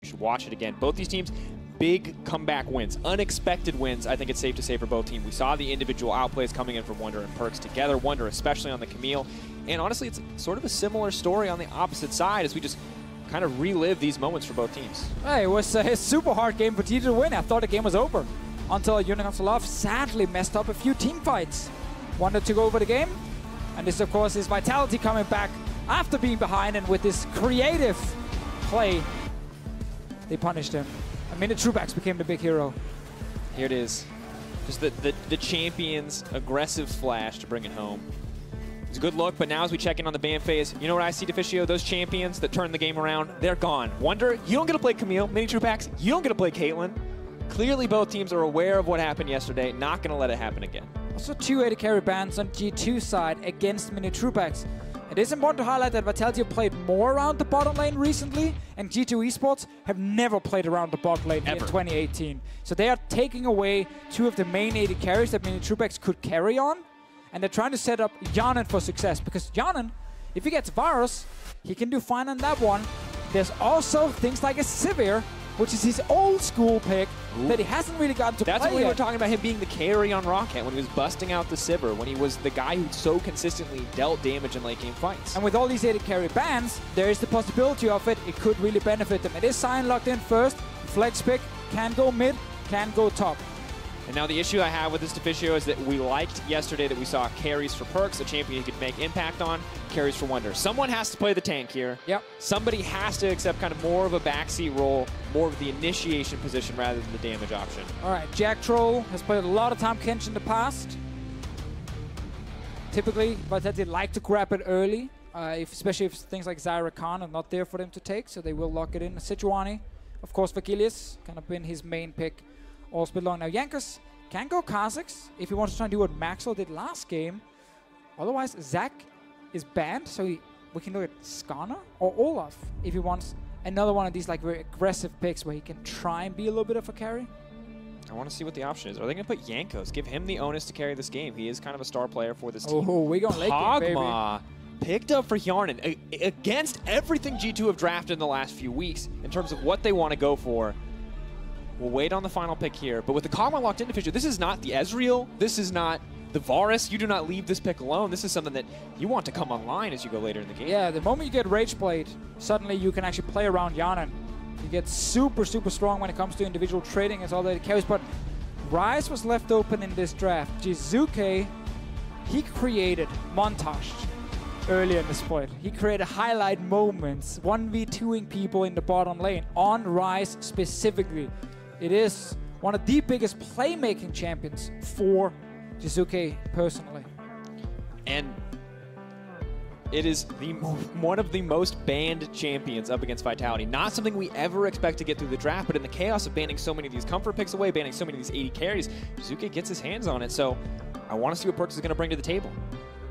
should watch it again. Both these teams, big comeback wins, unexpected wins, I think it's safe to say, for both teams. We saw the individual outplays coming in from Wunder and PerkZ together. Wunder especially on the Camille. And honestly, it's sort of a similar story on the opposite side as we just kind of relive these moments for both teams. Hey, it was a super hard game for G2 to win. I thought the game was over until Unit Console Off sadly messed up a few team fights. Wunder took over the game. And this, of course, is Vitality coming back after being behind, and with this creative play, they punished him. And Minitroupax became the big hero. Here it is. Just the champion's aggressive flash to bring it home. It's a good look, but now as we check in on the ban phase, you know what I see, Deficio? Those champions that turn the game around, they're gone. Wunder, you don't get to play Camille. Minitroupax, you don't get to play Caitlyn. Clearly both teams are aware of what happened yesterday, not going to let it happen again. Also 2 AD carry bans on G2 side against Minitroupax. It is important to highlight that Vitality have played more around the bottom lane recently, and G2 eSports have never played around the bot lane in 2018. So they are taking away 2 of the main AD carries that Minitroupax could carry on, and they're trying to set up Hjärnan for success, because Hjärnan, if he gets Varus, he can do fine on that one. There's also things like a Sivir, which is his old school pick that he hasn't really gotten to play. That's when we were talking about him being the carry on Rocket, when he was busting out the Sivir, when he was the guy who so consistently dealt damage in late game fights. And with all these AD carry bans, there is the possibility of it. It could really benefit them. It is Sion locked in first. Flex pick, can go mid, can go top. And now the issue I have with this Deficio is that we liked yesterday that we saw carries for PerkZ, a champion he could make impact on, carries for Wunder. Someone has to play the tank here. Yep. Somebody has to accept kind of more of a backseat role, more of the initiation position rather than the damage option. All right, Jacktroll has played a lot of Tahm Kench in the past. Typically, Vitality like to grab it early, especially if things like Zyra Khan are not there for them to take, so they will lock it in. Sejuani, of course, for Gilius, kind of been his main pick all split long. Now, Jankos can go Kha'Zix if he wants to try and do what Maxwell did last game. Otherwise, Zach is banned, so we can look at Skarner or Olaf if he wants another one of these like very aggressive picks where he can try and be a little bit of a carry. I want to see what the option is. Are they going to put Jankos? Give him the onus to carry this game. He is kind of a star player for this team. Oh, we're going late game, baby. Kog'Maw picked up for Hjärnan against everything G2 have drafted in the last few weeks in terms of what they want to go for. We'll wait on the final pick here, but with the Kog'Maw locked into Deficio, this is not the Ezreal, this is not the Varus. You do not leave this pick alone. This is something that you want to come online as you go later in the game. Yeah, the moment you get Rage Blade, suddenly you can actually play around Hjärnan. You get super, super strong when it comes to individual trading as all that it carries, but Ryze was left open in this draft. Jiizuke, he created montage earlier in the split. He created highlight moments, 1v2ing people in the bottom lane on Ryze specifically. It is one of the biggest playmaking champions for Jiizuke personally. And it is one of the most banned champions up against Vitality. Not something we ever expect to get through the draft, but in the chaos of banning so many of these comfort picks away, banning so many of these AD carries, Jiizuke gets his hands on it. So I want to see what PerkZ is going to bring to the table.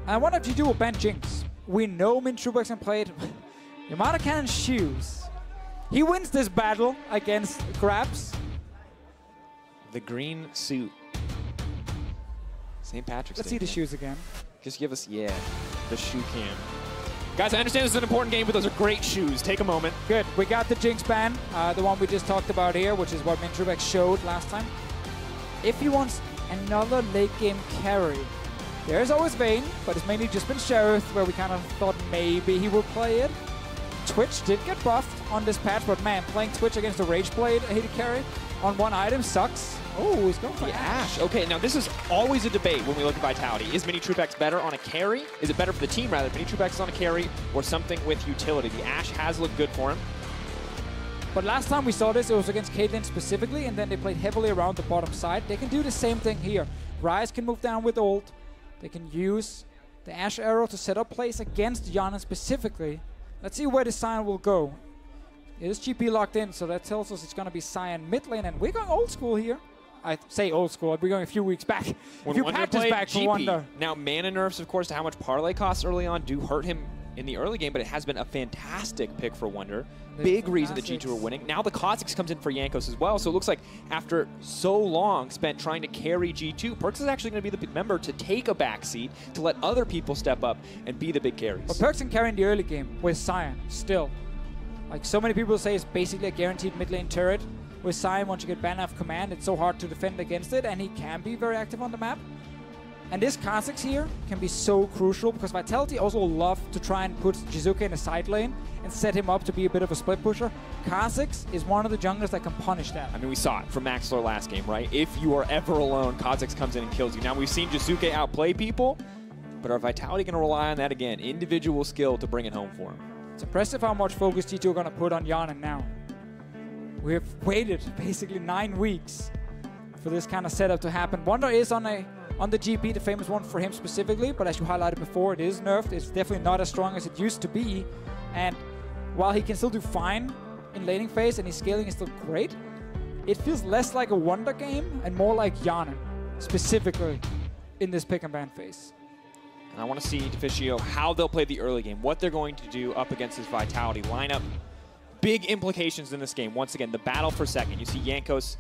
I wonder if you do will ban Jinx. We know Minitroupax can play it. Yamada Cannon's shoes. He wins this battle against Grabs. The green suit. St. Patrick's Day. Let's see the shoes again. Just give us, yeah, the shoe cam. Guys, I understand this is an important game, but those are great shoes. Take a moment. Good. We got the Jinx ban, the one we just talked about here, which is what Minitroupax showed last time. If he wants another late game carry, there's always Vayne, but it's mainly just been Sheriff, where we kind of thought maybe he would play it. Twitch did get buffed on this patch, but man, playing Twitch against a Rage Blade AD carry on one item sucks. Oh, he's going for the Ashe. Okay, now this is always a debate when we look at Vitality. Is Minitroupax better on a carry? Is it better for the team, rather? Minitroupax is on a carry or something with utility. The Ashe has looked good for him. But last time we saw this, it was against Caitlyn specifically, and then they played heavily around the bottom side. They can do the same thing here. Ryze can move down with ult. They can use the Ashe arrow to set up plays against Hjärnan specifically. Let's see where the Sion will go. It is GP locked in, so that tells us it's going to be Sion mid lane, and we're going old school here. I say old school, we're going a few weeks back. A few patches back for Wunder. Now, mana nerfs, of course, to how much parlay costs early on do hurt him in the early game, but it has been a fantastic pick for Wunder. Big reason that G2 are winning. Now the Kha'Zix comes in for Jankos as well, so it looks like after so long spent trying to carry G2, PerkZ is actually going to be the member to take a backseat, to let other people step up and be the big carries. But PerkZ can carry in the early game with Sion, still. Like so many people say, it's basically a guaranteed mid lane turret. With Sion, once you get banned off command, it's so hard to defend against it, and he can be very active on the map. And this Kha'Zix here can be so crucial, because Vitality also love to try and put Jiizuke in a side lane and set him up to be a bit of a split pusher. Kha'Zix is one of the junglers that can punish that. I mean, we saw it from Maxlor last game, right? If you are ever alone, Kha'Zix comes in and kills you. Now, we've seen Jiizuke outplay people, but are Vitality going to rely on that again? Individual skill to bring it home for him. It's impressive how much focus G2 are going to put on Hjärnan now. We have waited basically 9 weeks for this kind of setup to happen. Wunder is on the GP, the famous one for him specifically, but as you highlighted before, it is nerfed. It's definitely not as strong as it used to be. And while he can still do fine in laning phase and his scaling is still great, it feels less like a Wunder game and more like Hjärnan, specifically in this pick and ban phase. And I want to see Deficio how they'll play the early game, what they're going to do up against his Vitality lineup. Big implications in this game. Once again, the battle for second. You see Jankos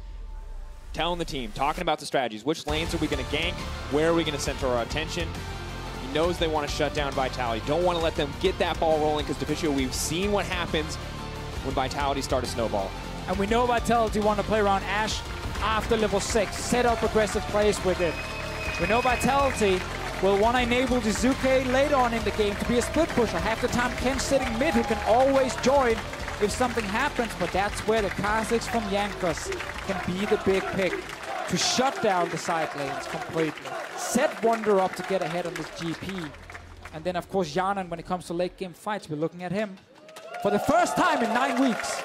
telling the team, talking about the strategies. Which lanes are we going to gank? Where are we going to center our attention? He knows they want to shut down Vitality. Don't want to let them get that ball rolling, because Deficio, we've seen what happens when Vitality start a snowball. And we know Vitality want to play around Ashe after level 6. Set up aggressive plays with it. We know Vitality will want to enable Jiizuke later on in the game to be a split pusher. Have the Tahm Kench sitting mid who can always join if something happens, but that's where the Kha'Zix from Jankos can be the big pick to shut down the side lanes completely. Set Wunder up to get ahead on this GP. And then, of course, Hjärnan, when it comes to late game fights, we're looking at him for the first time in 9 weeks.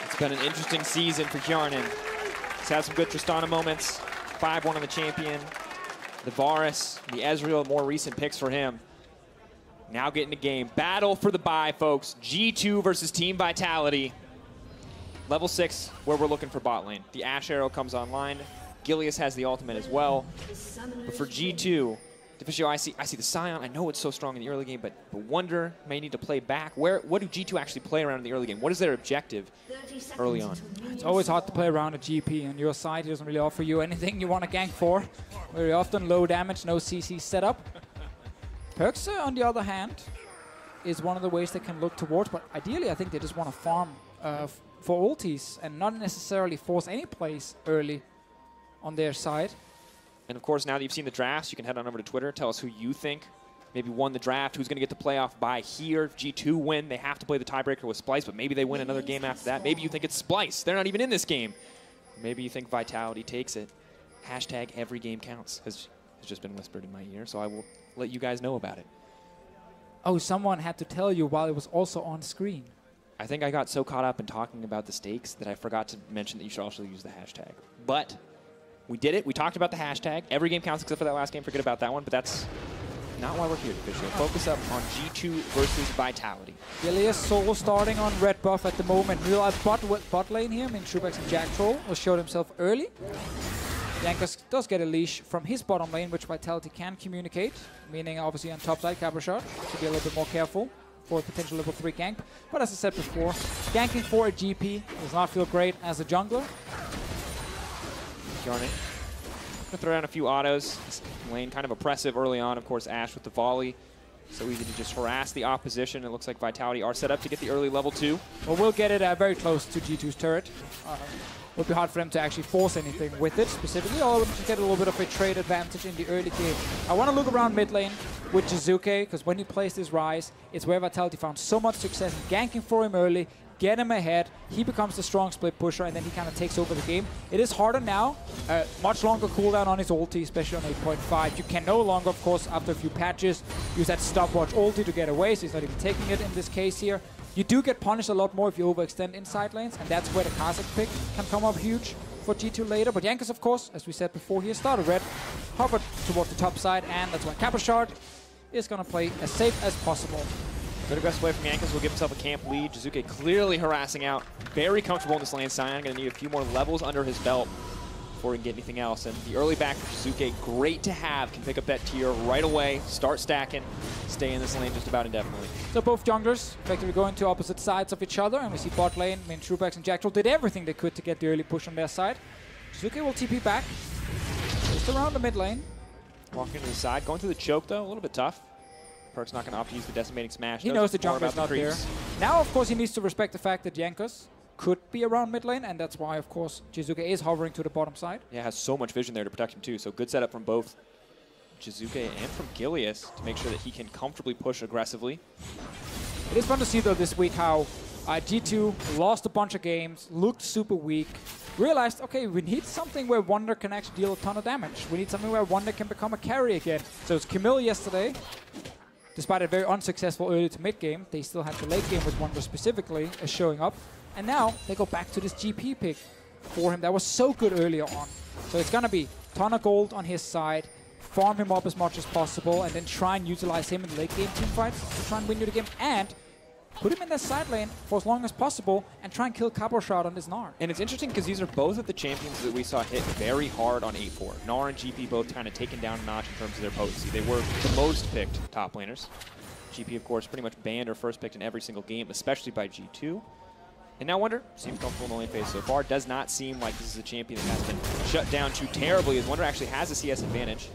It's been an interesting season for Hjärnan. He's had some good Tristana moments. 5-1 on the champion. The Varus, the Ezreal, more recent picks for him. Now getting the game. Battle for the bye, folks. G2 versus Team Vitality. Level 6, where we're looking for bot lane. The Ashe arrow comes online. Gilius has the ultimate as well. But for G2, Deficio, I see the Sion. I know it's so strong in the early game, but Wunder may need to play back. What do G2 actually play around in the early game? What is their objective early on? It's always hard to play around a GP, and your side doesn't really offer you anything you want to gank for. Very often low damage, no CC setup. PerkZ, on the other hand, is one of the ways they can look towards, but ideally I think they just want to farm for ultis and not necessarily force any plays early on their side. And of course, now that you've seen the drafts, you can head on over to Twitter, tell us who you think maybe won the draft, who's going to get the playoff bye here. If G2 win, they have to play the tiebreaker with Splyce, but maybe they win another game after that. Maybe you think it's Splyce. They're not even in this game. Maybe you think Vitality takes it. Hashtag every game counts has just been whispered in my ear, so I will let you guys know about it. Oh, someone had to tell you while it was also on screen. I think I got so caught up in talking about the stakes that I forgot to mention that you should also use the hashtag. But we did it. We talked about the hashtag. Every game counts except for that last game. Forget about that one, but that's not why we're here, Deficio. Focus up on G2 versus Vitality. Gilius solo starting on red buff at the moment. Real bot lane here. Minitroupax and Jacktroll will show himself early. Jankos does get a leash from his bottom lane, which Vitality can communicate, meaning obviously on top side, Cabochard to be a little bit more careful for a potential level 3 gank. But as I said before, ganking for a GP does not feel great as a jungler. Hjärnan. Gonna throw down a few autos. This lane kind of oppressive early on. Of course, Ashe with the volley. So easy to just harass the opposition. It looks like Vitality are set up to get the early level 2. Well, we'll get it very close to G2's turret. Would be hard for them to actually force anything with it specifically, or to get a little bit of a trade advantage in the early game. I want to look around mid lane with Jiizuke, because when he plays this Ryze, it's where Vitality found so much success in ganking for him early, get him ahead, he becomes the strong split pusher, and then he kind of takes over the game. It is harder now, much longer cooldown on his ulti, especially on 8.5. You can no longer, of course, after a few patches, use that stopwatch ulti to get away, so he's not even taking it in this case here. You do get punished a lot more if you overextend inside lanes, and that's where the Kha'Zix pick can come up huge for G2 later. But Jankos, of course, as we said before, he started red, hovered towards the top side, and that's why Cabochard is going to play as safe as possible. Good aggressive play from Jankos will give himself a camp lead. Jiizuke clearly harassing out. Very comfortable in this lane. Sion going to need a few more levels under his belt before he can get anything else. And the early back for Jiizuke, great to have. Can pick up that tier right away, start stacking, stay in this lane just about indefinitely. So both junglers effectively going to opposite sides of each other, and we see bot lane, Minitroupax and Jacktroll did everything they could to get the early push on their side. Jiizuke will TP back, just around the mid lane. Walking to the side, going through the choke though, a little bit tough. PerkZ not going to opt to use the Decimating Smash. He knows the jungler's not there. Now, of course, he needs to respect the fact that Jankos could be around mid lane, and that's why, of course, Jiizuke is hovering to the bottom side. Yeah, has so much vision there to protect him too. So good setup from both Jiizuke and from Gilius to make sure that he can comfortably push aggressively. It is fun to see, though, this week how G2 lost a bunch of games, looked super weak, realized, okay, we need something where Wunder can actually deal a ton of damage. We need something where Wunder can become a carry again. So it's Camille yesterday. Despite a very unsuccessful early to mid game, they still had the late game with Wunder specifically as showing up. And now they go back to this GP pick for him that was so good earlier on. So it's going to be ton of gold on his side, farm him up as much as possible, and then try and utilize him in late game teamfights to try and win you the game. And put him in that side lane for as long as possible and try and kill Cabochard on this Gnar. And it's interesting because these are both of the champions that we saw hit very hard on 8-4. Gnar and GP both kind of taken down a notch in terms of their potency. They were the most picked top laners. GP, of course, pretty much banned or first picked in every single game, especially by G2. And now Wunder seems comfortable in the lane phase so far. Does not seem like this is a champion that has been shut down too terribly, as Wunder actually has a CS advantage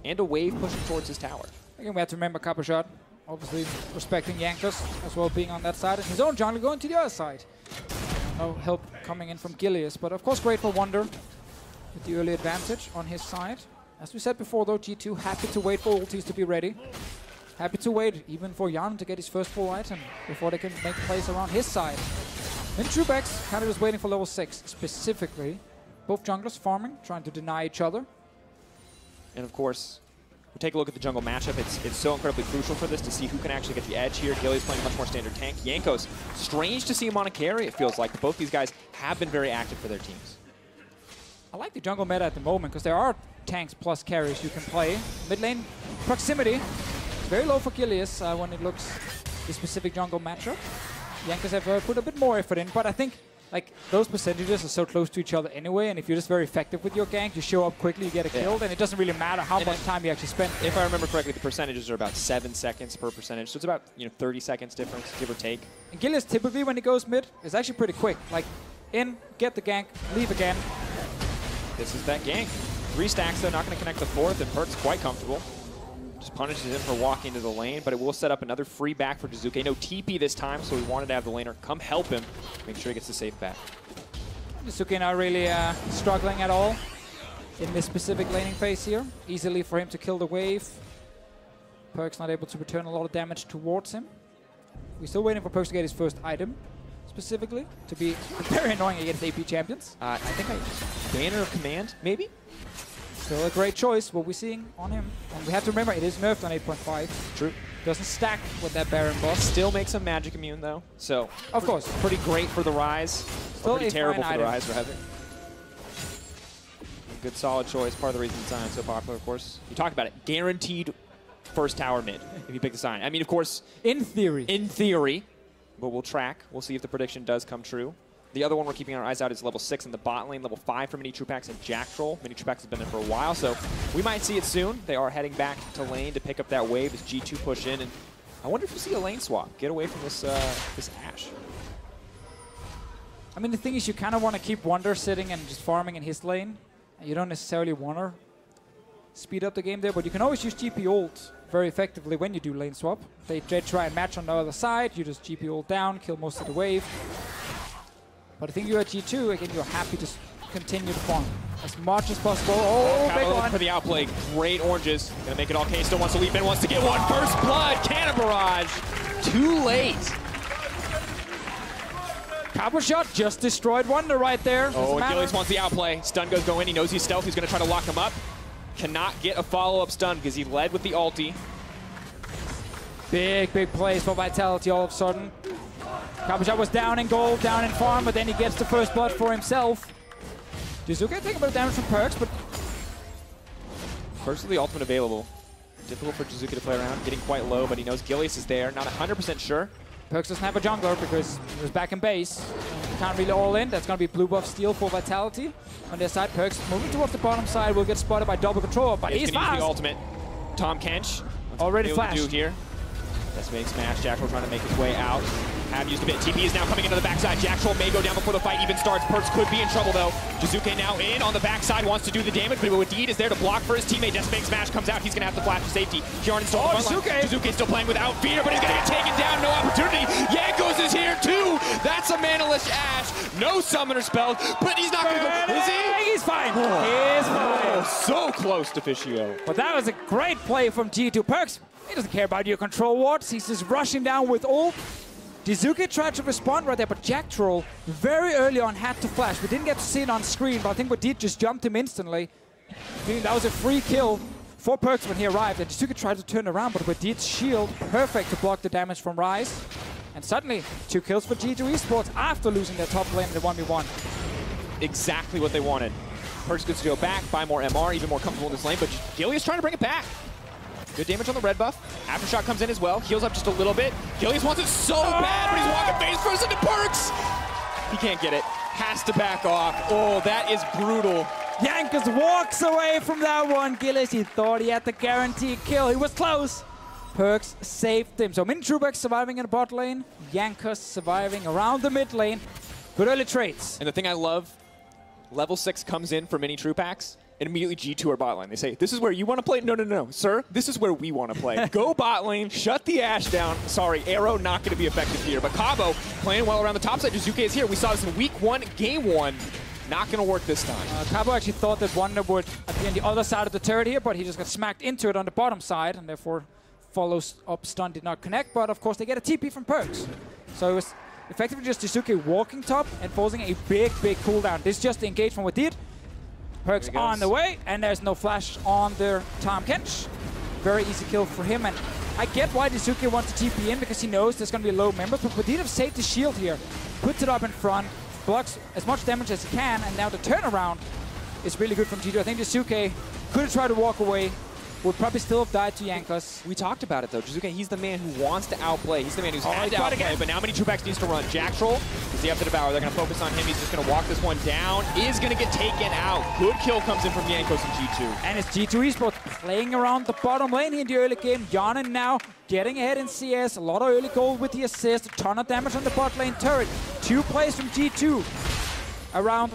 and a wave pushing towards his tower. Again, we have to remember Cabochard, obviously respecting Jankos as well, being on that side, and his own jungle going to the other side. No help coming in from Gilius, but of course great for Wunder with the early advantage on his side. As we said before, though, G2 happy to wait for ultis to be ready. Happy to wait even for Hjärnan to get his first full item before they can make plays around his side. Minitroupax kind of just waiting for level 6 specifically. Both junglers farming, trying to deny each other. And of course, we'll take a look at the jungle matchup. It's so incredibly crucial for this to see who can actually get the edge here. Gilius playing a much more standard tank. Jankos, strange to see him on a carry, it feels like. But both these guys have been very active for their teams. I like the jungle meta at the moment because there are tanks plus carries you can play. Mid lane proximity, very low for Gilius when it looks the specific jungle matchup. Jankos have put a bit more effort in, but I think like those percentages are so close to each other anyway, and if you're just very effective with your gank, you show up quickly, you get a kill, then it doesn't really matter how much time you actually spend. If I remember correctly, the percentages are about 7 seconds per percentage, so it's about 30 seconds difference, give or take. And Gilius typically when he goes mid is actually pretty quick. Like in, get the gank, leave again. This is that gank. 3 stacks though, not going to connect the 4th, and PerkZ quite comfortable. Just punishes him for walking into the lane, but it will set up another free back for Jiizuke. No TP this time, so we wanted to have the laner come help him, make sure he gets the safe back. Jiizuke not really struggling at all in this specific laning phase here. Easily for him to kill the wave. PerkZ not able to return a lot of damage towards him. We're still waiting for PerkZ to get his first item, specifically, to be very annoying against AP champions. I think Banner of Command, maybe? Still a great choice, what we're seeing on him. And we have to remember, it is nerfed on 8.5. True. Doesn't stack with that Baron boss. Still makes him magic immune, though. So, of course. Pretty great for the Ryze. Still pretty terrible for the Ryze, rather. Good, solid choice. Part of the reason Sion's so popular, of course. You talked about it. Guaranteed first tower mid, if you pick the Sion. I mean, of course. In theory. In theory. But we'll track. We'll see if the prediction does come true. The other one we're keeping our eyes out is level 6 in the bot lane, level 5 for Minitroupax and Jacktroll. Minitroupax has been there for a while, so we might see it soon. They are heading back to lane to pick up that wave as G2 push in, and I wonder if we'll see a lane swap. Get away from this this Ashe. I mean, the thing is, you kind of want to keep Wunder sitting and just farming in his lane. You don't necessarily want to speed up the game there, but you can always use GP ult very effectively when you do lane swap. They try and match on the other side, you just GP ult down, kill most of the wave. But I think you're at G2, again, you're happy to continue to farm as much as possible. Oh, big one. For the outplay. Great oranges. Gonna make it all K. Still wants to leap in, wants to get one. First blood, cannon barrage. Too late. Cabochard just destroyed Wunder right there. Oh, and Gilius wants the outplay. Stun goes go in. He knows he's stealth. He's gonna try to lock him up. Cannot get a follow-up stun because he led with the ulti. Big plays for Vitality all of a sudden. Cabochard was down in gold, down in farm, but then he gets the first blood for himself. Jiizuke taking a bit of damage from PerkZ, but first of the ultimate available. Difficult for Jiizuke to play around, getting quite low, but he knows Gilius is there. Not 100% sure. PerkZ doesn't have a jungler because he was back in base. Can't really all in. That's going to be blue buff steal for Vitality. On their side, PerkZ moving towards the bottom side will get spotted by double control, but he's fast. Use the ultimate. Tahm Kench. Already flashed. Do here. Decimating smash. Jacktroll trying to make his way out. Have used a bit. TP is now coming into the backside. Jacktroll may go down before the fight even starts. PerkZ could be in trouble though. Jiizuke now in on the backside, wants to do the damage, but Wadid is there to block for his teammate. Deathspank smash comes out. He's going to have to flash for safety. Hjärnan still on the front line. Jiizuke still playing without fear, but he's going to get taken down. No opportunity. Jankos is here too. That's a manaless Ashe. No summoner spells, but he's not going to go. Is he? He's fine. He's fine. So close, Deficio. But that was a great play from G2. PerkZ, he doesn't care about your control wards. He's just rushing down with ult. Jiizuke tried to respond right there, but Jacktroll very early on had to flash. We didn't get to see it on screen, but I think Wadid just jumped him instantly. I think that was a free kill for PerkZ when he arrived. And Jiizuke tried to turn around, but Wadid's shield perfect to block the damage from Ryze. And suddenly, 2 kills for G2 eSports after losing their top lane in the 1v1. Exactly what they wanted. PerkZ gets to go back, buy more MR, even more comfortable in this lane, but Gilius trying to bring it back. Good damage on the red buff. Aftershock comes in as well. Heals up just a little bit. Gilius wants it so bad, but he's walking face first into PerkZ. He can't get it. Has to back off. Oh, that is brutal. Jankos walks away from that one. Gilius, he thought he had the guaranteed kill. He was close. PerkZ saved him. So Minitroupax surviving in the bot lane. Jankos surviving around the mid lane. Good early trades. And the thing I love, level 6 comes in for Minitroupax. And immediately G2 are bot lane. They say, this is where you want to play? No, no, no, sir. This is where we want to play. Go bot lane, shut the Ashe down. Sorry, Arrow not going to be effective here. But Kog'Maw playing well around the top side. Jiizuke is here. We saw this in week 1, game 1. Not going to work this time. Kog'Maw actually thought that Wunder would be on the other side of the turret here, but he just got smacked into it on the bottom side, and therefore follows up stun did not connect. But of course, they get a TP from PerkZ. So it was effectively just Jiizuke walking top and forcing a big, big cooldown. This is just the engagement with Wadid. PerkZ on the way, and there's no flash on the Tahm Kench. Very easy kill for him, and I get why Jiizuke wants to TP in, because he knows there's going to be low members, but Wadid have saved the shield here, puts it up in front, blocks as much damage as he can, and now the turnaround is really good from G2. I think Jiizuke could have tried to walk away, would probably still have died to Jankos. We talked about it though. Jiizuke, he's the man who wants to outplay. He's the man who's had to outplay, but now Minitroupax needs to run. Jacktroll, does he have to devour? They're going to focus on him. He's just going to walk this one down. Is going to get taken out. Good kill comes in from Jankos and G2. And it's G2 eSports playing around the bottom lane in the early game. Hjärnan now getting ahead in CS. A lot of early gold with the assist. A ton of damage on the bot lane turret. 2 plays from G2 around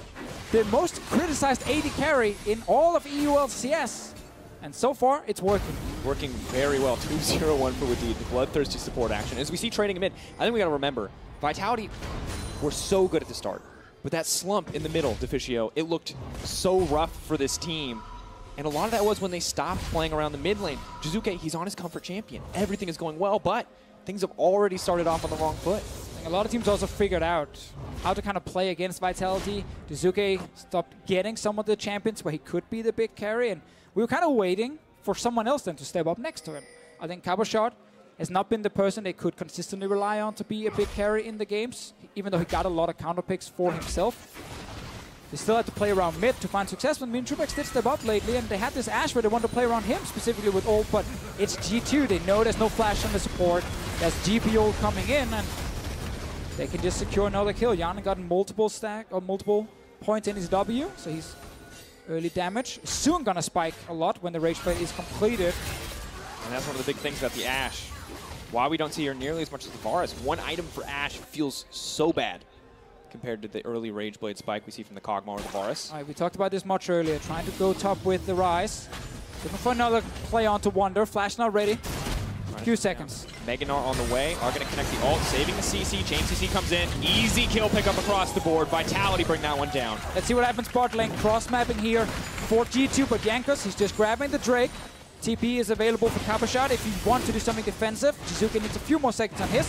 the most criticized AD carry in all of EU LCS. And so far, it's working. Working very well. 2-0-1 for Wadid, the bloodthirsty support action. As we see trading mid, I think we got to remember, Vitality were so good at the start. But that slump in the middle, Deficio, it looked so rough for this team. And a lot of that was when they stopped playing around the mid lane. Jiizuke, he's on his comfort champion. Everything is going well, but things have already started off on the wrong foot. A lot of teams also figured out how to kind of play against Vitality. Jiizuke stopped getting some of the champions where he could be the big carry, and we were kind of waiting for someone else then to step up next to him. I think Cabochard has not been the person they could consistently rely on to be a big carry in the games, even though he got a lot of counter picks for himself. They still had to play around mid to find success, but Minitroupax did step up lately, and they had this Ashe where they wanted to play around him, specifically with ult, but it's G2. They know there's no flash on the support. There's GP ult coming in, and they can just secure another kill. Hjärnan got multiple points in his W, so he's early damage. Soon gonna spike a lot when the Rage Blade is completed. And that's one of the big things about the Ashe. Why we don't see her nearly as much as the Varus. One item for Ashe feels so bad compared to the early Rage Blade spike we see from the Kog'Maw or the Varus. All right, we talked about this much earlier. Trying to go top with the Ryze. Looking for another play onto Wunder. Flash not ready. Few seconds. Gnar on the way, are going to connect the ult, saving the CC. Chain CC comes in. Easy kill pickup across the board. Vitality bring that one down. Let's see what happens bot lane. Cross-mapping here for G2, but Jankos, he's just grabbing the Drake. TP is available for Cabochard if you want to do something defensive. Jiizuke needs a few more seconds on his.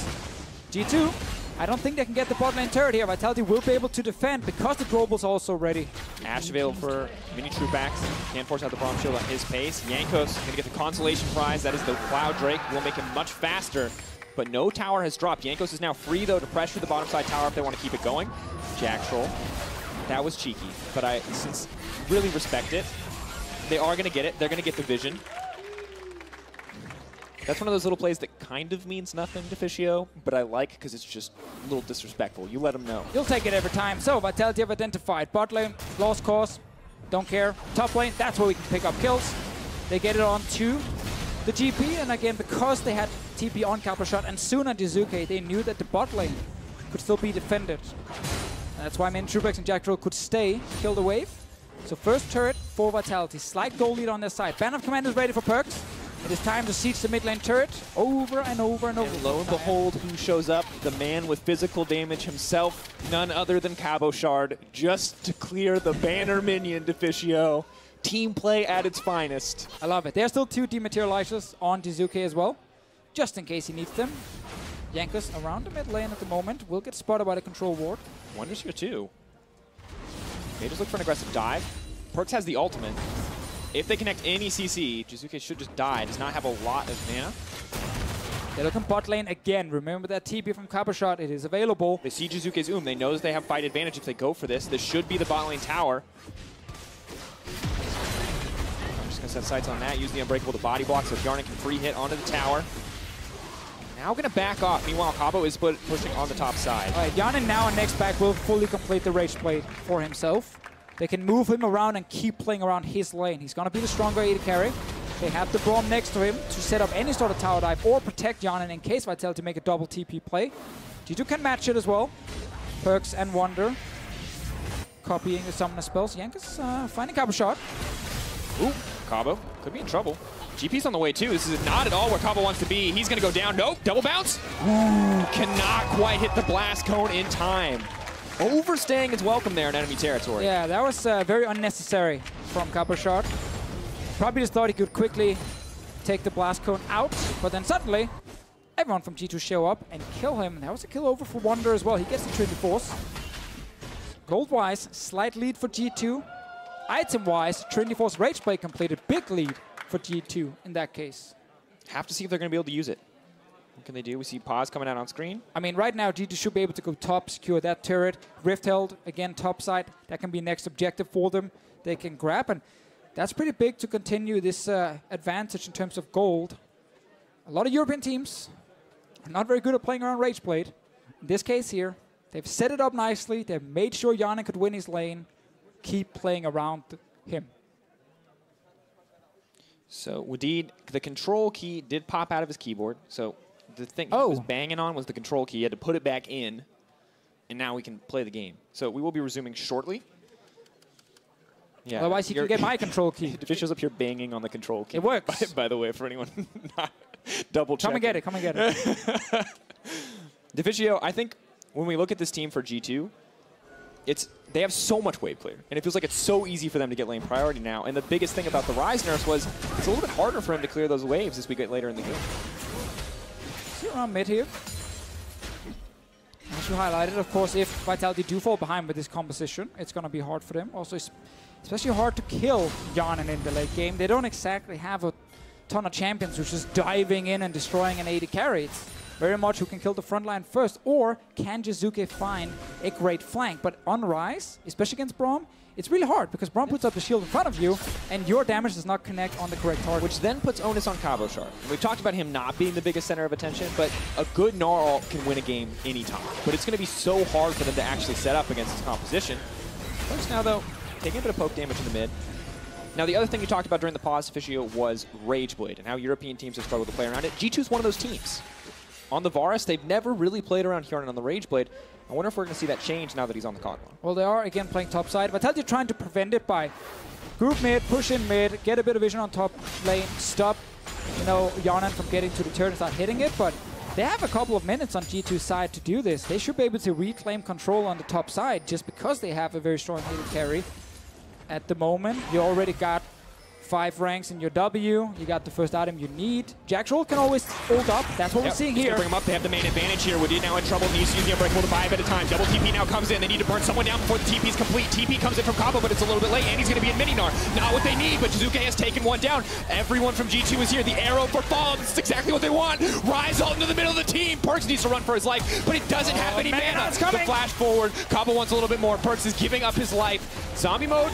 G2, I don't think they can get the bot lane turret here. Vitality will be able to defend because the global's also ready. Ashe available for Minitroupax. Can't force out the Braum shield at his pace. Jankos going to get the consolation prize. That is the Cloud Drake. Will make him much faster. But no tower has dropped. Jankos is now free, though, to pressure the bottom side tower if they want to keep it going. Jacktroll. That was cheeky. But I really respect it. They are going to get it. They're going to get the vision. That's one of those little plays that kind of means nothing to Deficio, but I like because it's just a little disrespectful. You let them know. You'll take it every time. So, Vitality have identified. Bot lane, lost cause, don't care. Top lane, that's where we can pick up kills. They get it on to the GP, and again, because they had TP on Cabochard, and soon on Jiizuke, they knew that the bot lane could still be defended. And that's why Minitroupax and Jacktroll could stay, kill the wave. So first turret for Vitality, slight goal lead on their side. Band of Command is ready for PerkZ. It is time to siege the mid lane turret over and over and over. And lo and behold, who shows up? The man with physical damage himself, none other than Cabochard, just to clear the banner minion, Deficio. Team play at its finest. I love it. There are still 2 dematerializers on Jiizuke as well, just in case he needs them. Jankos around the mid lane at the moment will get spotted by the control ward. Wunder's here too. They just look for an aggressive dive. PerkZ has the ultimate. If they connect any CC, Jiizuke should just die. Does not have a lot of mana. They're looking bot lane again. Remember that TP from Cabochard. It is available. They see Jiizuke's They know they have fight advantage if they go for this. This should be the bot lane tower. I'm just going to set sights on that. Use the Unbreakable to body block so Hjärnan can free hit onto the tower. Now going to back off. Meanwhile, Cabo is pushing on the top side. All right, Hjärnan now on next back will fully complete the Rage Blade for himself. They can move him around and keep playing around his lane. He's going to be the stronger AD carry. They have the Braum next to him to set up any sort of tower dive or protect Hjärnan in case Vitality make a double TP play. G2 can match it as well. PerkZ and Wunder copying the summoner spells. Jankos finding Cabochard. Ooh, Cabo could be in trouble. GP's on the way too. This is not at all where Cabo wants to be. He's going to go down. Nope, double bounce. Ooh, cannot quite hit the blast cone in time. Overstaying is welcome there in enemy territory. Yeah, that was very unnecessary from Cabochard. Probably just thought he could quickly take the blast cone out, but then suddenly everyone from G2 show up and kill him. That was a kill over for Wunder as well. He gets the Trinity Force. Gold-wise, slight lead for G2. Item-wise, Trinity Force Rage Blade completed. Big lead for G2 in that case. Have to see if they're going to be able to use it. What can they do? We see pause coming out on screen. I mean, right now, G2 should be able to go top, secure that turret. Rift held, again, top side. That can be next objective for them. They can grab, and that's pretty big to continue this advantage in terms of gold. A lot of European teams are not very good at playing around Rage Blade. In this case here, they've set it up nicely. They've made sure Hjärnan could win his lane. Keep playing around him. So Wadid, the control key did pop out of his keyboard. So the thing he was banging on was the control key. He had to put it back in, and now we can play the game. So we will be resuming shortly. Yeah, otherwise, you can get my control key. Deficio's up here banging on the control key. It works. By the way, for anyone not double checking. Come and get it. Come and get it. Deficio, I think when we look at this team for G2, they have so much wave clear, and it feels like it's so easy for them to get lane priority now. And the biggest thing about the Ryze nerfs was it's a little bit harder for him to clear those waves as we get later in the game. See around mid here. As you highlighted, of course, if Vitality do fall behind with this composition, it's going to be hard for them. Also, especially hard to kill Hjärnan in the late game. They don't exactly have a ton of champions who's just diving in and destroying an AD carry. It's very much who can kill the front line first, or can Jiizuke find a great flank. But on Ryze, especially against Braum, it's really hard because Braum puts up the shield in front of you and your damage does not connect on the correct target. Which then puts onus on Cabochard. We've talked about him not being the biggest center of attention, but a good Gnar ult can win a game anytime. But it's going to be so hard for them to actually set up against this composition. First now, though, taking a bit of poke damage in the mid. Now, the other thing you talked about during the pause, Deficio, was Rage Blade and how European teams have struggled to play around it. G2's one of those teams. On the Varus, they've never really played around Hjärnan on the Rage Blade. I wonder if we're going to see that change now that he's on the Kog'Maw. Well, they are, again, playing top side. Vitality trying to prevent it by group mid, push in mid, get a bit of vision on top lane, stop, Hjärnan from getting to the turret and start hitting it. But they have a couple of minutes on G2's side to do this. They should be able to reclaim control on the top side just because they have a very strong AD carry. At the moment, you already got 5 ranks in your W. You got the first item you need. Jacktroll can always hold up. That's what we're seeing here. Bring him up. They have the main advantage here. Wadid now in trouble. Needs to use the Unbreakable to buy a bit of time. Double TP now comes in. They need to burn someone down before the TP is complete. TP comes in from Cabo, but it's a little bit late, and he's going to be in Mini-Gnar. Not what they need, but Jiizuke has taken one down. Everyone from G2 is here. The arrow for fall. This is exactly what they want. Ryze ult into the middle of the team. PerkZ needs to run for his life, but he doesn't have any mana. The flash forward. Cabo wants a little bit more. PerkZ is giving up his life. Zombie mode.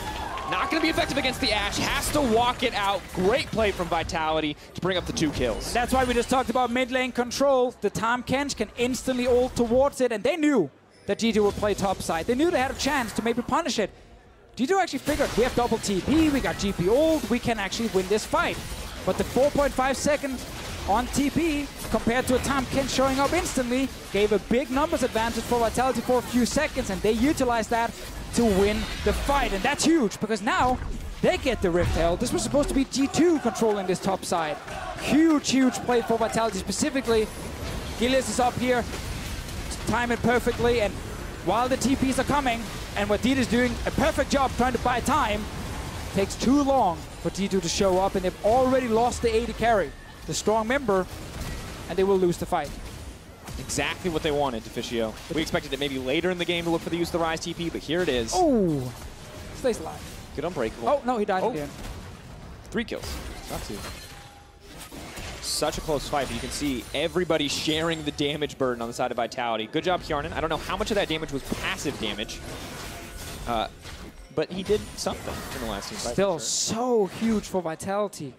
Not going to be effective against the Ashe. Has to walk it out. Great play from Vitality to bring up the 2 kills. That's why we just talked about mid lane control. The Tahm Kench can instantly ult towards it, and they knew that G2 would play top side. They knew they had a chance to maybe punish it. G2 actually figured, we have double TP, we got GP ult, we can actually win this fight. But the 4.5 second on TP compared to a Tahm Kench showing up instantly gave a big numbers advantage for Vitality for a few seconds, and they utilized that to win the fight. And that's huge because now they get the Rift Herald. This was supposed to be G2 controlling this top side. Huge, huge play for Vitality specifically. Gilius is up here to time it perfectly, and while the TPs are coming and Wadid is doing a perfect job trying to buy time, takes too long for G2 to show up, and they've already lost the AD carry, the strong member, and they will lose the fight. Exactly what they wanted, Deficio. We expected it maybe later in the game to look for the use of the Ryze TP, but here it is. Oh, stays alive. Good unbreakable. Oh, no, he died in the end. 3 kills, not 2. Such a close fight, but you can see everybody sharing the damage burden on the side of Vitality. Good job, Hjärnan. I don't know how much of that damage was passive damage, but he did something in the last team fight. Still so huge for Vitality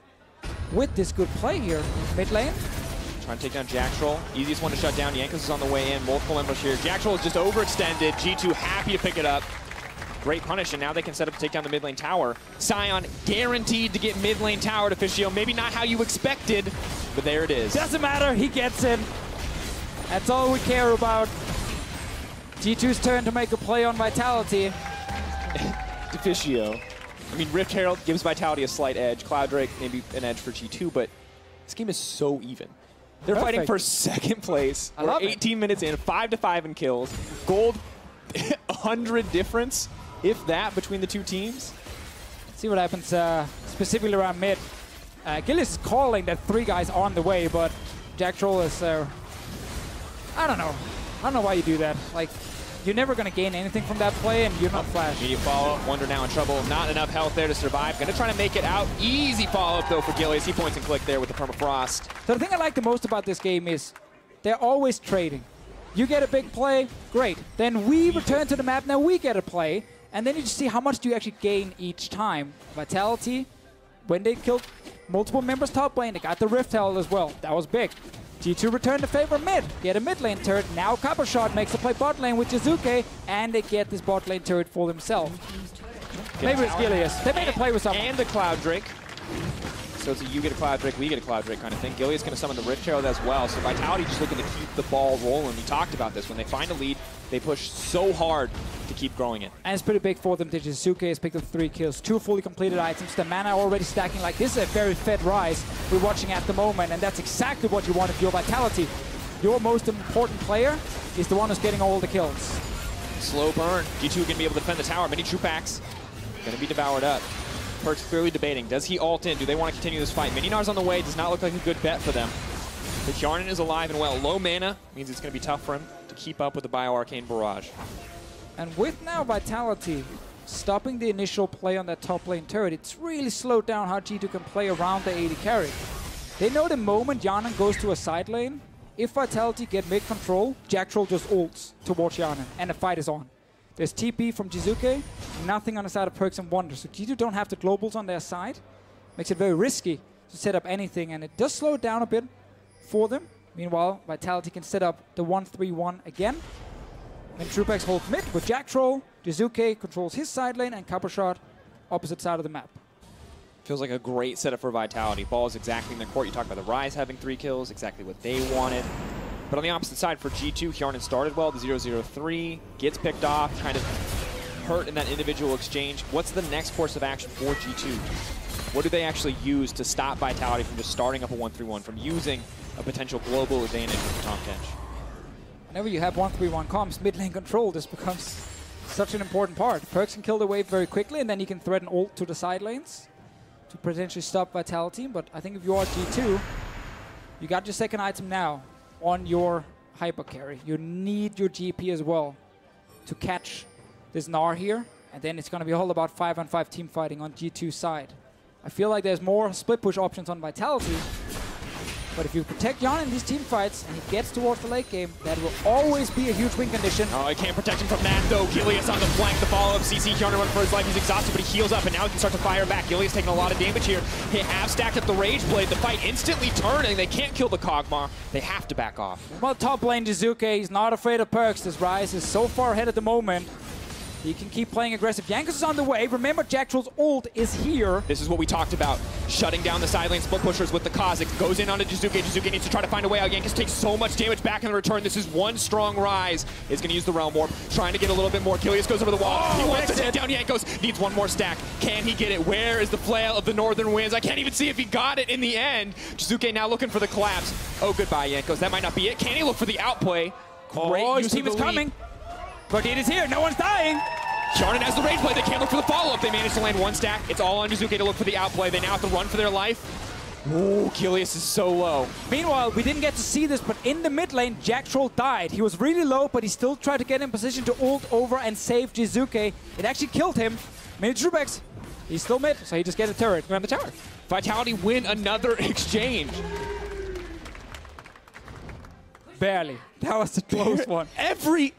with this good play here. Mid lane. Trying to take down Jacktroll. Easiest one to shut down. Jankos is on the way in. Multiple members here. Jacktroll is just overextended. G2 happy to pick it up. Great punish, and now they can set up to take down the mid lane tower. Sion guaranteed to get mid lane tower to Deficio. Maybe not how you expected, but there it is. Doesn't matter, he gets it. That's all we care about. G2's turn to make a play on Vitality. Deficio. I mean, Rift Herald gives Vitality a slight edge. Cloud Drake maybe an edge for G2, but this game is so even. They're fighting for second place. I love 18 minutes in, 5-5 in kills. Gold, 100 difference, if that, between the two teams. Let's see what happens specifically around mid. Gilius is calling that 3 guys on the way, but Jacktroll is, I don't know. I don't know why you do that. Like, you're never going to gain anything from that play, and you're not flash. Immediate follow-up. Wunder now in trouble. Not enough health there to survive. Going to try to make it out. Easy follow-up, though, for Gilius. He points and click there with the permafrost. So the thing I like the most about this game is they're always trading. You get a big play, great. Then we return to the map, now we get a play, and then you just see how much do you actually gain each time. Vitality, when they killed multiple members top lane, they got the Rift Herald as well. That was big. G2 returned to favor mid, get a mid lane turret. Now Cabochard makes a play bot lane with Jiizuke, and they get this bot lane turret for themselves. Maybe it's Gilius. They made a play with someone. And the Cloud Drake. So it's a you get a Cloud Drake, we get a Cloud Drake kind of thing. Gilius going to summon the Rift Herald as well. So Vitality just looking to keep the ball rolling. We talked about this. When they find a lead, they push so hard to keep growing it. And it's pretty big for them. Jiizuke has picked up 3 kills, 2 fully completed items. The mana already stacking. Like, this is a very fed Ryze we're watching at the moment, and that's exactly what you want if you're Vitality. Your most important player is the one who's getting all the kills. Slow burn. G2 going to be able to defend the tower. Minitroupax going to be devoured up. PerkZ clearly debating. Does he ult in? Do they want to continue this fight? Minionar's on the way. Does not look like a good bet for them. But Hjärnan is alive and well. Low mana means it's going to be tough for him to keep up with the Bio-Arcane barrage. And with now Vitality stopping the initial play on that top lane turret, it's really slowed down how G2 can play around the AD carry. They know the moment Hjärnan goes to a side lane, if Vitality get mid control, Jacktroll just ults towards Hjärnan, and the fight is on. There's TP from Jiizuke, nothing on the side of PerkZ and Wunder. So G2 don't have the globals on their side. Makes it very risky to set up anything, and it does slow it down a bit for them. Meanwhile, Vitality can set up the 1-3-1 again. Minitroupax holds mid with Jacktroll. Jiizuke controls his side lane, and Cabochard opposite side of the map. Feels like a great setup for Vitality. Ball is exactly in their court. You talk about the Ryze having 3 kills, exactly what they wanted. But on the opposite side for G2, Hjärnan started well, the 0-0-3, gets picked off, kind of hurt in that individual exchange. What's the next course of action for G2? What do they actually use to stop Vitality from just starting up a 1-3-1, from using a potential global advantage from Tahm Kench? Whenever you have 1-3-1 comms, mid lane control, this becomes such an important part. PerkZ can kill the wave very quickly, and then he can threaten ult to the side lanes to potentially stop Vitality. But I think if you are G2, you got your second item now on your hyper carry. You need your GP as well to catch this Gnar here, and then it's going to be all about 5-on-5 team fighting on G2's side. I feel like there's more split push options on Vitality, but if you protect Hjärnan in these team fights and he gets towards the late game, that will always be a huge win condition. Oh, he can't protect him from that, though. Gilius on the flank, the follow-up. CC Hjärnan running for his life. He's exhausted, but he heals up, and now he can start to fire back. Gilius taking a lot of damage here. They have stacked up the Rage Blade. The fight instantly turning. They can't kill the Kog'Maw. They have to back off. Well, top lane Jiizuke, he's not afraid of PerkZ. This Ryze is so far ahead at the moment. He can keep playing aggressive. Jankos is on the way. Remember, Jacktroll's ult is here. This is what we talked about. Shutting down the side lane split pushers with the Kha'Zix. Goes in onto Jiizuke. Jiizuke needs to try to find a way out. Jankos takes so much damage back in the return. This is one strong Ryze. Is going to use the Realm Warp. Trying to get a little bit more. Gilius goes over the wall. He wants to take down Jankos. Needs one more stack. Can he get it? Where is the flail of the Northern Winds? I can't even see if he got it in the end. Jiizuke now looking for the collapse. Oh, goodbye, Jankos. That might not be it. Can he look for the outplay? Great his team is coming. Wadid is here. No one's dying. Hjärnan has the rage play. They can't look for the follow-up. They managed to land one stack. It's all on Jiizuke to look for the outplay. They now have to run for their life. Ooh, Gilius is so low. Meanwhile, we didn't get to see this, but in the mid lane, Jacktroll died. He was really low, but he still tried to get in position to ult over and save Jiizuke. It actually killed him. Minitroupax, he's still mid, so he just gets a turret around the tower. Vitality win another exchange. Barely. That was a close one. Every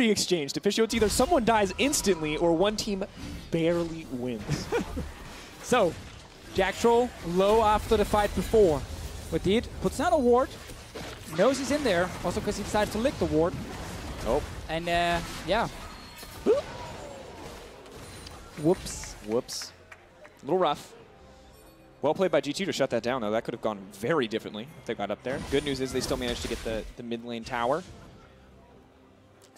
exchange, Deficio, it's either someone dies instantly or one team barely wins. So, Jacktroll low after the fight before. Wadid puts down a ward. Knows he's in there, also because he decided to lick the ward. Oh. And yeah. Whoops. Whoops. A little rough. Well played by G2 to shut that down, though. That could have gone very differently if they got up there. Good news is they still managed to get the mid lane tower.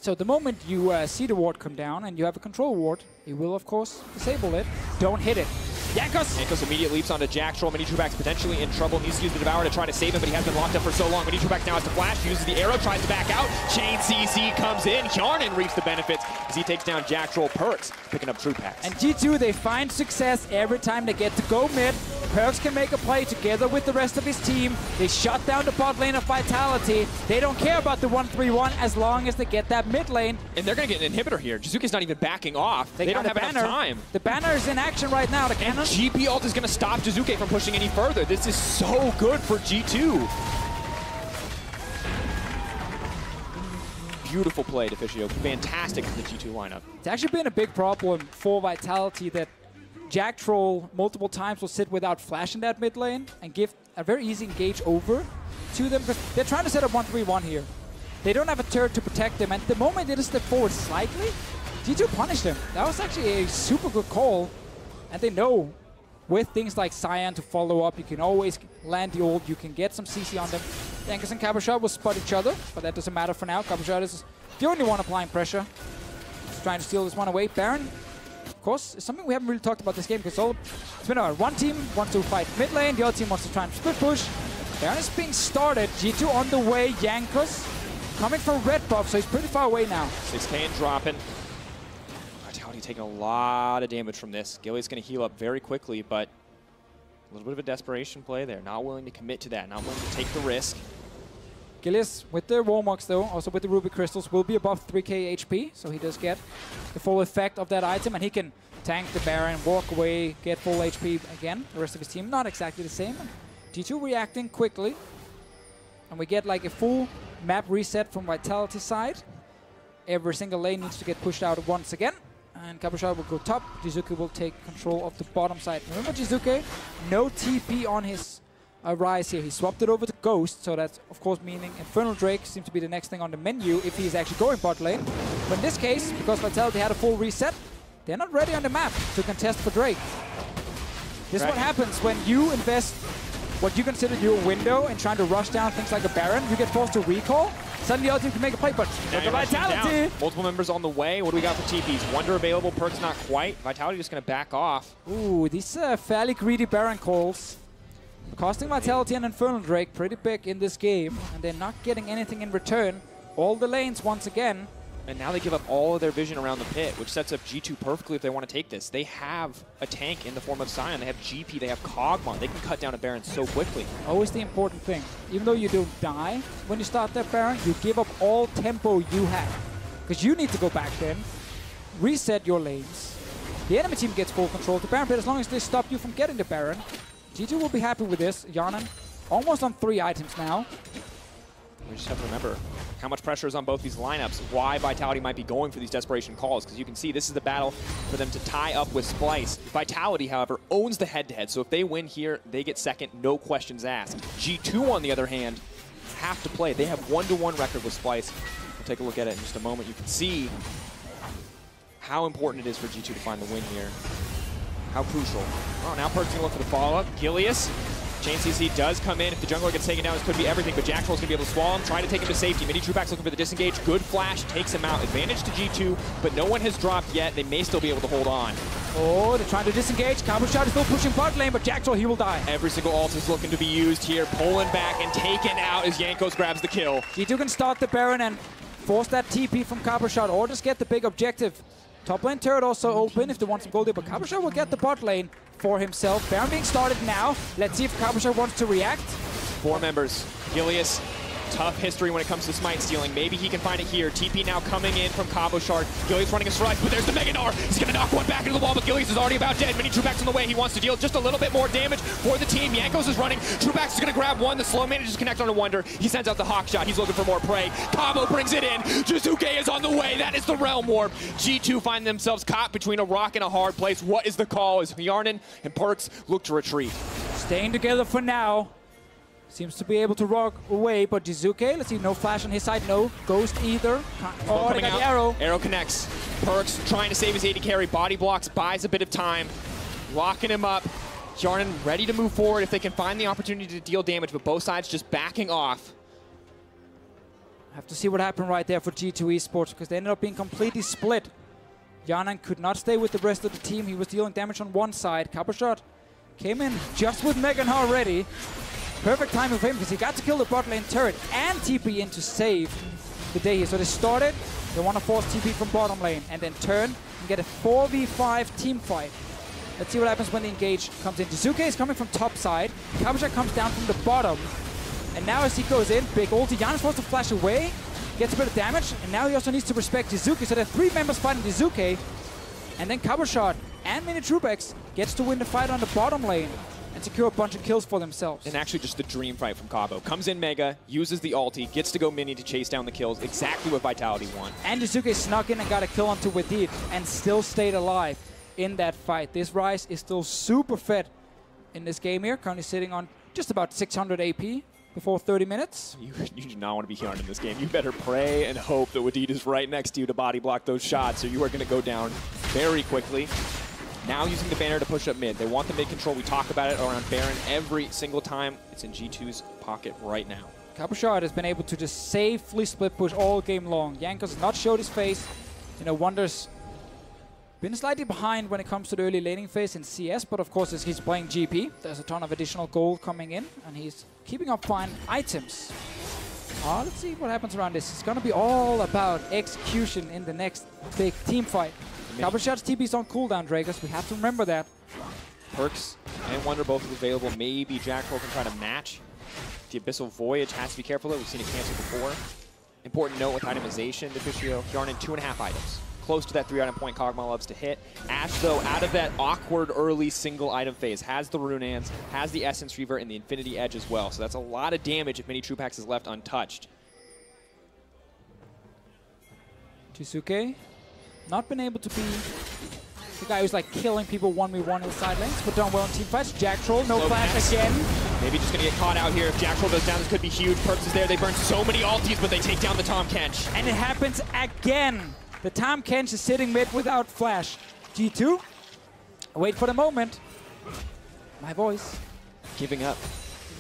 So the moment you see the ward come down and you have a control ward, you will, of course, disable it. Don't hit it. Jankos! Jankos immediate leaps onto Jacktroll. Minitroupax potentially in trouble. Needs to use the Devour to try to save him, but he has been locked up for so long. Minitroupax now has to flash, uses the arrow, tries to back out. Chain CC comes in. Hjärnan reaps the benefits as he takes down Jacktroll. PerkZ picking up Troupax. And G2, they find success every time they get to go mid. PerkZ can make a play together with the rest of his team. They shut down the bot lane of Vitality. They don't care about the 1-3-1 as long as they get that mid lane. And they're going to get an inhibitor here. Jiizuke's not even backing off. They don't have enough time. The banner is in action right now. The cannon. GP ult is going to stop Jiizuke from pushing any further. This is so good for G2. Beautiful play, Deficio. Fantastic for the G2 lineup. It's actually been a big problem for Vitality that Jacktroll multiple times will sit without flash in that mid lane and give a very easy engage over to them because they're trying to set up 1-3-1 here. They don't have a turret to protect them, and the moment they just step forward slightly, G2 punished them. That was actually a super good call, and they know with things like Sion to follow up, you can always land the ult, you can get some CC on them. Jankos and Cabochard will spot each other, but that doesn't matter for now. Cabochard is the only one applying pressure. Just trying to steal this one away. Baron, of course, is something we haven't really talked about this game because it's been about one team wants to fight mid lane, the other team wants to try and split push. Baron is being started. G2 on the way. Jankos coming from red buff, so he's pretty far away now. 6K and dropping. Vitality taking a lot of damage from this. Gilius going to heal up very quickly, but a little bit of a desperation play there. Not willing to commit to that. Not willing to take the risk. Gilius, with the Warmocks though, also with the Ruby Crystals, will be above 3k HP, so he does get the full effect of that item, and he can tank the Baron, walk away, get full HP again. The rest of his team, not exactly the same. G2 reacting quickly, and we get like a full map reset from Vitality side. Every single lane needs to get pushed out once again, and Cabochard will go top. Jiizuke will take control of the bottom side. Remember Jiizuke, no TP on his Ryze here. He swapped it over to Ghost, so that's of course meaning Infernal Drake seems to be the next thing on the menu if he's actually going bot lane. But in this case, because Vitality had a full reset, they're not ready on the map to contest for Drake. This is what happens when you invest what you consider your window and trying to rush down things like a Baron. You get forced to recall. Suddenly the other team can make a play, but look at Vitality. Multiple members on the way. What do we got for TPs? Wunder available, PerkZ not quite. Vitality just going to back off. Ooh, these fairly greedy Baron calls. Costing Vitality and Infernal Drake pretty big in this game, and they're not getting anything in return. All the lanes once again. And now they give up all of their vision around the pit, which sets up G2 perfectly if they want to take this. They have a tank in the form of Sion. They have GP. They have Kog'Maw. They can cut down a Baron so quickly. Always the important thing. Even though you don't die when you start that Baron, you give up all tempo you have. Because you need to go back then, reset your lanes. The enemy team gets full control of the Baron pit as long as they stop you from getting the Baron. G2 will be happy with this. Hjärnan almost on 3 items now. We just have to remember how much pressure is on both these lineups, why Vitality might be going for these desperation calls, because you can see this is the battle for them to tie up with Splyce. Vitality, however, owns the head-to-head, so if they win here, they get second, no questions asked. G2, on the other hand, have to play. They have 1-1 record with Splyce. We'll take a look at it in just a moment. You can see how important it is for G2 to find the win here. How crucial. Oh, now PerkZ gonna look for the follow-up. Gilius. Chain CC does come in. If the jungler gets taken down, this could be everything, but Jacktroll's gonna be able to swallow him, try to take him to safety. Minitroupax looking for the disengage. Good flash, takes him out. Advantage to G2, but no one has dropped yet. They may still be able to hold on. Oh, they're trying to disengage. Cabochard is still pushing bot lane, but Jacktroll, he will die. Every single ult is looking to be used here. Pulling back and taken out as Jankos grabs the kill. G2 can start the Baron and force that TP from Cabochard, or just get the big objective. Top lane turret also open if they want some gold there, but Cabochard will get the bot lane for himself. Baron being started now. Let's see if Cabochard wants to react. 4 members. Gilius, tough history when it comes to smite stealing. Maybe he can find it here. TP now coming in from Cabochard. Gilius running a strike, but there's the Mega Gnar. He's going to knock one back into the wall, but Gilius is already about dead. Minitroupax on the way. He wants to deal just a little bit more damage for the team. Jankos is running. Troupax is going to grab one. The slow manages to connect on a Wunder. He sends out the hawk shot. He's looking for more prey. Cabo brings it in. Jiizuke is on the way. That is the Realm Warp. G2 find themselves caught between a rock and a hard place. What is the call as Hjärnan and PerkZ look to retreat? Staying together for now. Seems to be able to rock away, but Jiizuke, let's see, no flash on his side, no ghost either. Oh, they got the arrow. Arrow connects. PerkZ trying to save his AD carry. Body blocks, buys a bit of time. Locking him up. Hjärnan ready to move forward if they can find the opportunity to deal damage, but both sides just backing off. Have to see what happened right there for G2 eSports, because they ended up being completely split. Hjärnan could not stay with the rest of the team. He was dealing damage on one side. Cabochard came in just with Mega Gnar ready. Perfect timing for him because he got to kill the bot lane turret and TP in to save the day here. So they started, they want to force TP from bottom lane and then turn and get a 4v5 team fight. Let's see what happens when the engage comes in. Jiizuke is coming from top side. Cabochard comes down from the bottom. And now as he goes in, big ulti, Hjärnan is supposed to flash away, gets a bit of damage, and now he also needs to respect Jiizuke. So there are 3 members fighting Jiizuke. And then Cabochard and Minitroupax gets to win the fight on the bottom lane and secure a bunch of kills for themselves. And actually just the dream fight from Cabo. Comes in Mega, uses the ulti, gets to go mini to chase down the kills. Exactly what Vitality want. And Jiizuke snuck in and got a kill onto Wadid and still stayed alive in that fight. This Ryze is still super fed in this game here. Currently sitting on just about 600 AP before 30 minutes. You do not want to be Hjärnan in this game. You better pray and hope that Wadid is right next to you to body block those shots, or you are going to go down very quickly. Now using the banner to push up mid. They want the mid control. We talk about it around Baron every single time. It's in G2's pocket right now. Cabochard has been able to just safely split push all game long. Jankos has not showed his face. You know, Wunder's been slightly behind when it comes to the early laning phase in CS, but of course as he's playing GP, there's a ton of additional gold coming in, and he's keeping up fine items. Let's see what happens around this. It's going to be all about execution in the next big team fight. Cabochard's TP's on cooldown, Drakos. We have to remember that. PerkZ and Wunder both available. Maybe Jacktroll can try to match. The Abyssal Voyage has to be careful though. We've seen it cancel before. Important note with itemization, Deficio, Hjärnan 2.5 items. Close to that 3-item point Kog'Maw loves to hit. Ashe, though, out of that awkward early single item phase, has the Runaan's, has the Essence Reaver, and the Infinity Edge as well. So that's a lot of damage if Minitroupax is left untouched. Jiizuke, not been able to be the guy who's like killing people 1v1 in the side lanes, but done well in team fights. Jacktroll, no flash again. Maybe just gonna get caught out here. If Jacktroll goes down, this could be huge. PerkZ is there. They burn so many ultis, but they take down the Tahm Kench. And it happens again. The Tahm Kench is sitting mid without flash. G2, wait for the moment. My voice. Giving up.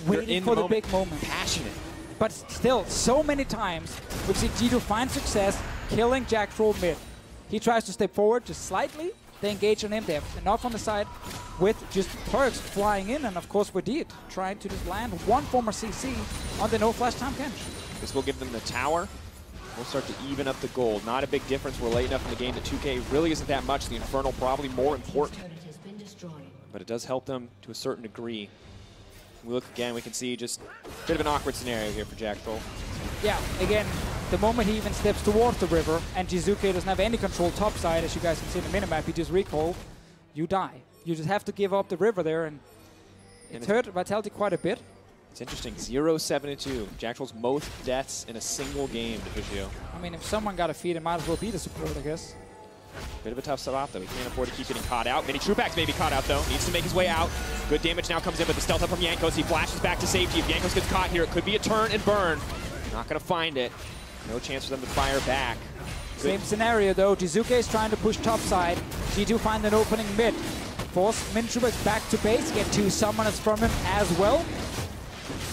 Waiting for the big moment. Passionate. But still, so many times we've seen G2 find success killing Jacktroll mid. He tries to step forward just slightly. They engage on him. They have enough on the side with just PerkZ flying in, and of course Wadid trying to just land one former CC on the no flash Tahm Kench. This will give them the tower. We'll start to even up the gold. Not a big difference. We're late enough in the game that 2K really isn't that much. The Infernal probably more important. But it does help them to a certain degree. We look again, we can see just a bit of an awkward scenario here for Jacktroll. Yeah, again, the moment he even steps towards the river and Jiizuke doesn't have any control topside, as you guys can see in the minimap, he just recall, you die. You just have to give up the river there, and it's hurt Vitality quite a bit. It's interesting, 0-7-2. Jacktroll's most deaths in a single game, Deficio. I mean, if someone got to feed, it might as well be the support, I guess. Bit of a tough spot, though. He can't afford to keep getting caught out. Minitroupax may be caught out, though. Needs to make his way out. Good damage now comes in, but the stealth up from Jankos. He flashes back to safety. If Jankos gets caught here, it could be a turn and burn. Not going to find it. No chance for them to fire back. Same scenario though. Jiizuke is trying to push top side. G2 find an opening mid. Force Minitroupax back to base. Get 2 summoners from him as well.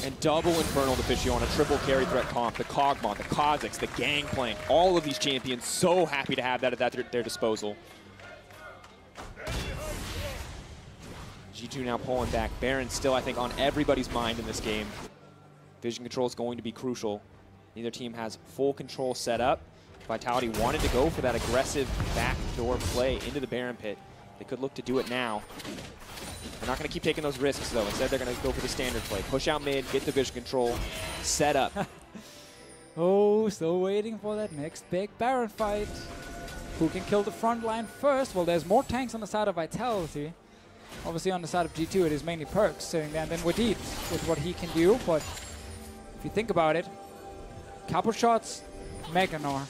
And double Infernal Deficio on a triple carry threat comp. The Kog'Maw, the Kha'Zix, the Gangplank. All of these champions so happy to have that at their disposal. G2 now pulling back. Baron still, I think, on everybody's mind in this game. Vision control is going to be crucial. Neither team has full control set up. Vitality wanted to go for that aggressive backdoor play into the Baron pit. They could look to do it now. They're not going to keep taking those risks, though. Instead, they're going to go for the standard play. Push out mid, get the vision control, set up. Oh, still waiting for that next big Baron fight. Who can kill the front line first? Well, there's more tanks on the side of Vitality. Obviously, on the side of G2, it is mainly PerkZ sitting there, and then Wadid with what he can do. But if you think about it, Cabochard's Gnar.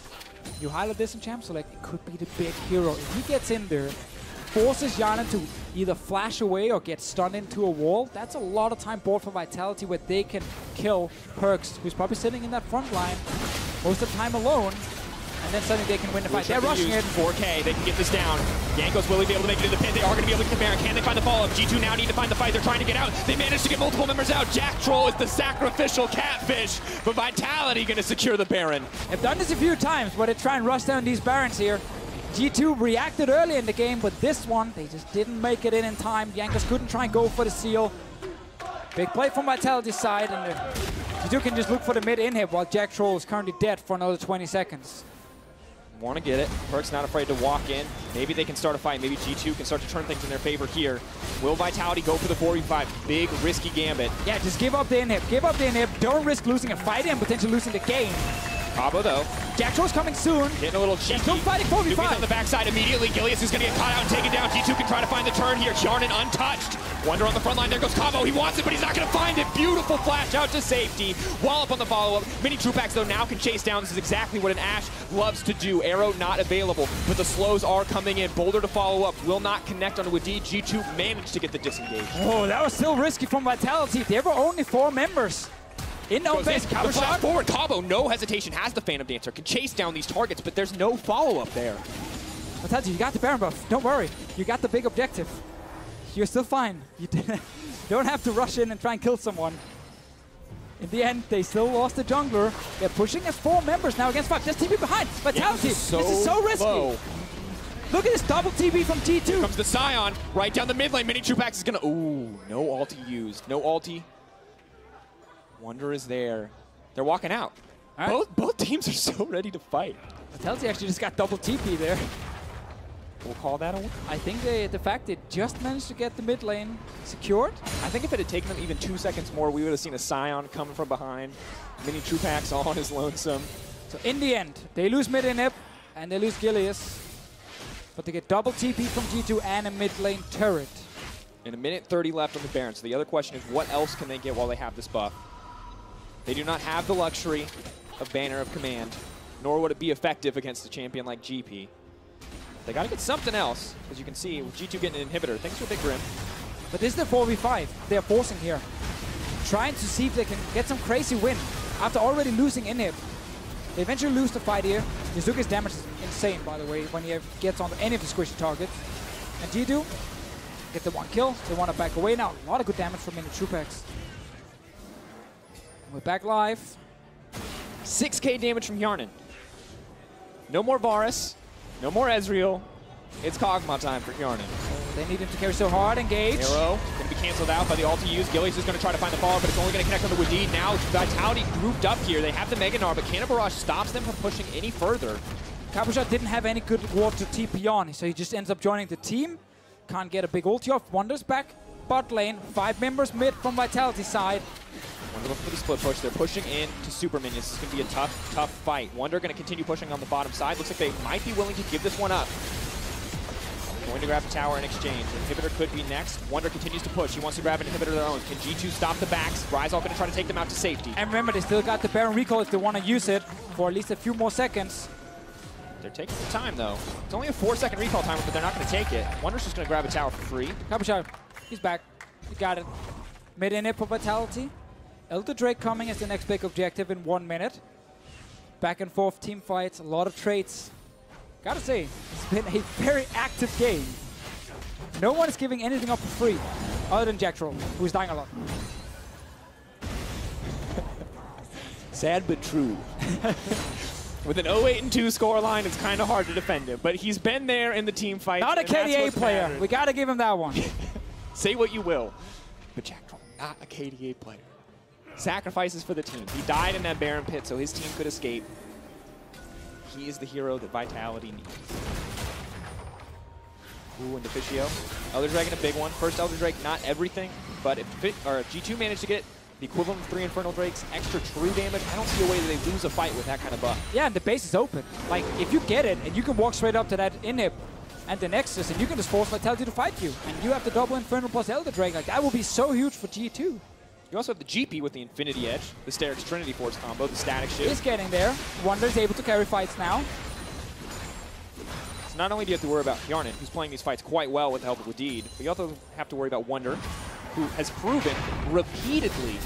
You highlight this in Champ Select, it could be the big hero. If he gets in there, forces Hjärnan to either flash away or get stunned into a wall, that's a lot of time bought for Vitality where they can kill PerkZ, who's probably sitting in that front line most of the time alone. And then suddenly they can win the fight. They're rushing it. 4K, they can get this down. Jankos will be able to make it in the pit. They are going to be able to get the Baron. Can they find the follow-up? G2 now need to find the fight. They're trying to get out. They managed to get multiple members out. Jacktroll is the sacrificial catfish, but Vitality going to secure the Baron. They've done this a few times, but they try and rush down these Barons here. G2 reacted early in the game, but this one, they just didn't make it in time. Jankos couldn't try and go for the seal. Big play from Vitality's side, and G2 can just look for the mid inhib while Jacktroll is currently dead for another 20 seconds. Want to get it. PerkZ not afraid to walk in. Maybe they can start a fight. Maybe G2 can start to turn things in their favor here. Will Vitality go for the 4v5? Big, risky gambit. Yeah, just give up the inhib. Give up the inhib. Don't risk losing a fight and potentially losing the game. Cabo, though. Jacktroll's coming soon. Getting a little cheeky. Still fighting 4v5. On the backside immediately. Gilius is going to get caught out and taken down. G2 can try to find the turn here. Hjärnan untouched. Wunder on the front line. There goes Cabo. He wants it, but he's not going to find it. Beautiful flash out to safety. Wallop on the follow-up. Minitroupax, though, now can chase down. This is exactly what an Ashe loves to do. Arrow not available, but the slows are coming in. Boulder to follow up. Will not connect on Wadid. G2 managed to get the disengage. Oh, that was still risky from Vitality. There were only 4 members. In no base, the flash forward. Cabo, no hesitation, has the Phantom Dancer, can chase down these targets, but there's no follow-up there. Vitality, you got the Baron buff. Don't worry. You got the big objective. You're still fine. You don't have to rush in and try and kill someone. In the end, they still lost the jungler. They're pushing as 4 members now against 5. Just TP behind. Vitality, this is so risky. Low. Look at this double TP from G2. Here comes the Sion, right down the mid lane. Minitroupax is going to... Ooh, no ulti used. No ulti. Wunder is there. They're walking out. Right. Both teams are so ready to fight. Vitality actually just got double TP there. We'll call that a win. I think the fact they just managed to get the mid lane secured. I think if it had taken them even 2 seconds more, we would have seen a Sion coming from behind. Minitroupax all on his lonesome. So in the end, they lose mid inhib and they lose Gilius. But they get double TP from G2 and a mid lane turret. In 1:30 left on the Baron. So the other question is, what else can they get while they have this buff? They do not have the luxury of Banner of Command, nor would it be effective against a champion like GP. They got to get something else. As you can see, with G2 getting an inhibitor, things are a bit grim. But this is the 4v5 they're forcing here. Trying to see if they can get some crazy win after already losing inhib. They eventually lose the fight here. Jiizuke's damage is insane, by the way, when he gets on any of the squishy targets. And G2 get the 1 kill. They want to back away now. A lot of good damage from Minitroupax. We're back live. 6k damage from Hjärnan. No more Varus. No more Ezreal. It's Kog'Maw time for Hjärnan. They need him to carry so hard. Engage. Arrow going to be canceled out by the ulti use. Gilius is going to try to find the follow, but it's only going to connect on the Wadid. Now Vitality grouped up here. They have the Mega Gnar, but Cannon Barrage stops them from pushing any further. Cabochard didn't have any good ward to TP on, so he just ends up joining the team. Can't get a big ulti off. Wunder's back. Bot lane. 5 members mid from Vitality side. Wunder looking for the split push. They're pushing in to super minions. This is going to be a tough fight. Wunder going to continue pushing on the bottom side. Looks like they might be willing to give this one up. Going to grab the tower in exchange. Inhibitor could be next. Wunder continues to push. He wants to grab an inhibitor of their own. Can G2 stop the backs? Ryze all going to try to take them out to safety. And remember, they still got the Baron recall if they want to use it for at least a few more seconds. They're taking some time, though. It's only a 4-second recall timer, but they're not going to take it. Wunder's just going to grab a tower for free. Cabochard, he's back. He got it. Mid inhib for Vitality. Elder Drake coming as the next big objective in 1 minute. Back and forth team fights, a lot of trades Gotta say, it's been a very active game. No one is giving anything up for free, other than Jacktroll, who's dying a lot. Sad but true. With an 0-8-2 scoreline, it's kind of hard to defend him. But he's been there in the team fight. Not a KDA player. We got to give him that one. Say what you will. But Jacktroll, not a KDA player. Sacrifices for the team. He died in that Baron pit so his team could escape. He is the hero that Vitality needs. Ooh, and Deficio. Elder Dragon, a big one. First Elder Drake, not everything. But if G2 managed to get the equivalent of 3 Infernal Drakes, extra true damage, I don't see a way that they lose a fight with that kind of buff. Yeah, and the base is open. Like, if you get it, and you can walk straight up to that inhib and the Nexus, and you can just force Vitality to fight you, and you have the double Infernal plus Elder Drake, like, that will be so huge for G2. You also have the GP with the Infinity Edge, the Sterix Trinity Force combo, the static shift. He's getting there. Wunder is able to carry fights now. So not only do you have to worry about Hjärnan, who's playing these fights quite well with the help of Wadid, but you also have to worry about Wunder, who has proven repeatedly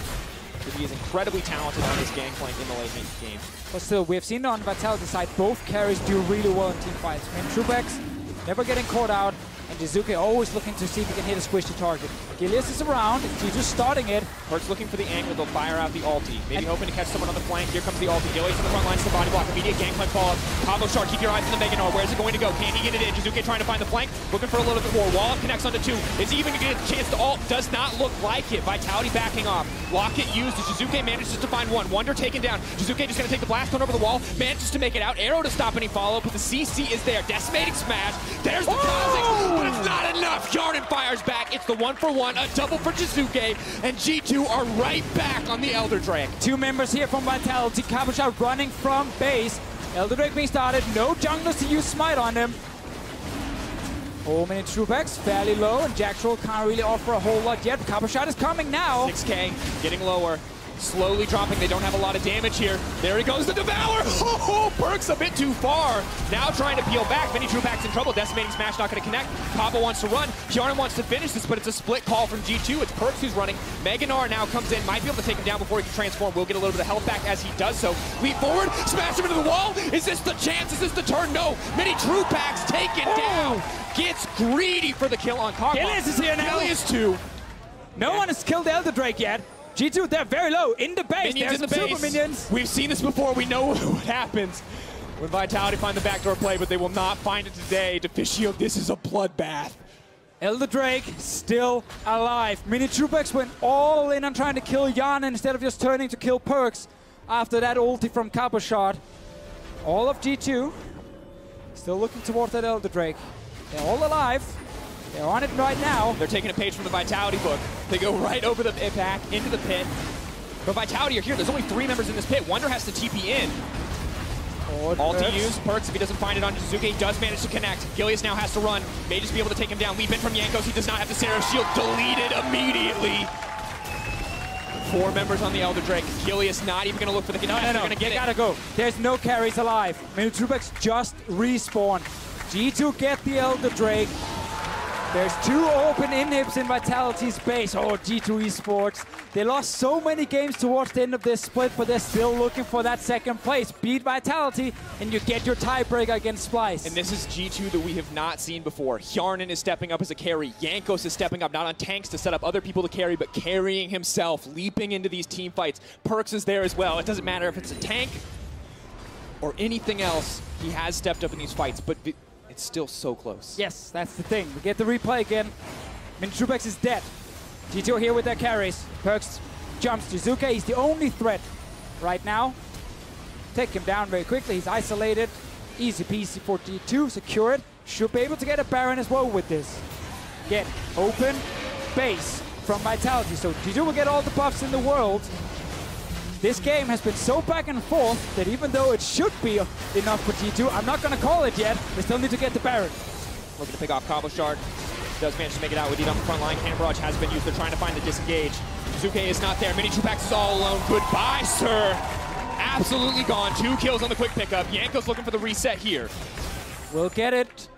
that he is incredibly talented on this Gangplank in the late game. But still, we have seen on Vitality side, both carries do really well in team fights. Minitroupax never getting caught out, and Jiizuke always looking to see if he can hit a squishy target. Gilius is around, he's just starting it. PerkZ looking for the angle, they'll fire out the ulti. Maybe hoping to catch someone on the flank. Here comes the ulti. Gilius on the front lines to the body block. Immediate Gangplank follow-up. Cabochard, keep your eyes on the Gnar. Where's it going to go? Can he get it in? Jiizuke trying to find the flank. Looking for a little bit more. Wall connects onto 2. Is he even going to get a chance to ult? Does not look like it. Vitality backing off. Locket used. Jiizuke manages to find one. Wunder taken down. Jiizuke just going to take the blast one over the wall. Manages to make it out. Arrow to stop any follow-up, but the CC is there. Decimating smash. There's the Kha'Zix, but it's not enough. Hjärnan fires back. It's the 1-for-1. A double for Jiizuke, and G2 are right back on the Elder Drake. 2 members here from Vitality. Cabochard running from base. Elder Drake being started. No junglers to use Smite on him. Oh, Minitroupax fairly low, and Jacktroll can't really offer a whole lot yet. Cabochard is coming now. 6K, getting lower. Slowly dropping. They don't have a lot of damage here. There he goes, the Devour! Oh, PerkZ a bit too far. Now trying to peel back. Minitroupax in trouble. Decimating Smash not going to connect. Cabo wants to run. Hjärnan wants to finish this, but it's a split call from G2. It's PerkZ who's running. Gnar now comes in. Might be able to take him down before he can transform. Will get a little bit of health back as he does so. Leap forward. Smash him into the wall. Is this the chance? Is this the turn? No. Minitroupax taken down. Gets greedy for the kill on Kog'Maw. Gilius is here now. Gilius too. No one has killed Elder Drake yet. G2, they're very low in the base. Minions There's in the some base. super minions. We've seen this before. We know what happens when Vitality find the backdoor play, but they will not find it today. Deficio, this is a bloodbath. Elder Drake still alive. Minitroupax went all in on trying to kill Hjärnan instead of just turning to kill PerkZ after that ulti from Cabochard. All of G2 still looking towards that Elder Drake. They're all alive. They're on it right now. They're taking a page from the Vitality book. They go right over the back into the pit. But Vitality are here. There's only 3 members in this pit. Wunder has to TP in. All to use. PerkZ, if he doesn't find it on Jiizuke, he does manage to connect. Gilius now has to run. May just be able to take him down. Leap in from Jankos. He does not have the Sarah shield. Deleted immediately. 4 members on the Elder Drake. Gilius not even going to look for the connect. No. Going to get it. Gotta go. There's no carries alive. Minitroupax just respawned. G2 get the Elder Drake. There's 2 open inhibs in Vitality's base. Oh, G2 eSports. They lost so many games towards the end of this split, but they're still looking for that 2nd place. Beat Vitality, and you get your tiebreaker against Splice. And this is G2 that we have not seen before. Hjärnan is stepping up as a carry. Jankos is stepping up, not on tanks to set up other people to carry, but carrying himself, leaping into these team fights. PerkZ is there as well. It doesn't matter if it's a tank or anything else. He has stepped up in these fights, but it's still so close. Yes, that's the thing. We get the replay again. Minitroupax is dead. G2 here with their carries. PerkZ jumps. Jiizuke, he's the only threat right now. Take him down very quickly. He's isolated. Easy peasy for G2. Secure it. Should be able to get a Baron as well with this. Get open base from Vitality. So G2 will get all the buffs in the world. This game has been so back and forth that even though it should be enough for G2, I'm not going to call it yet. They still need to get the Baron. Looking to pick off Cabochard. Does manage to make it out with Wadid on the front line. Cannon barrage has been used. They're trying to find the disengage. Jiizuke is not there. Minitroupax is all alone. Goodbye, sir. Absolutely gone. 2 kills on the quick pickup. Jankos looking for the reset here. We'll get it.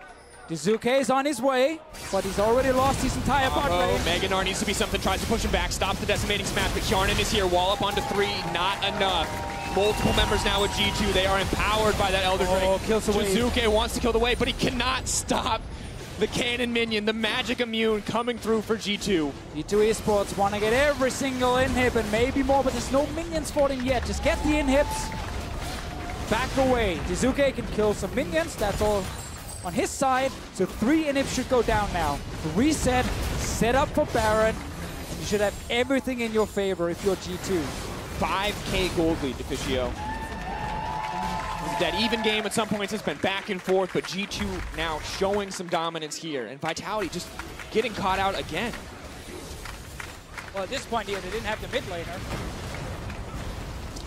Jiizuke is on his way, but he's already lost his entire bot lane. Gnar needs to be something. Tries to push him back. Stops the decimating smash, but Hjärnan is here. Wall up onto 3. Not enough. Multiple members now with G2. They are empowered by that Elder Drake. Kills the wave. Jiizuke wants to kill the wave, but he cannot stop the cannon minion, the magic immune coming through for G2. G2 Esports want to get every single inhib and maybe more, but there's no minions for them yet. Just get the inhibs. Back away. Jiizuke can kill some minions. That's all on his side. So 3 inhibs should go down now. Reset, set up for Baron. And you should have everything in your favor if you're G2. 5K gold lead, Deficio. That even game at some points has been back and forth, but G2 now showing some dominance here. And Vitality just getting caught out again. Well, at this point here, they didn't have the mid laner.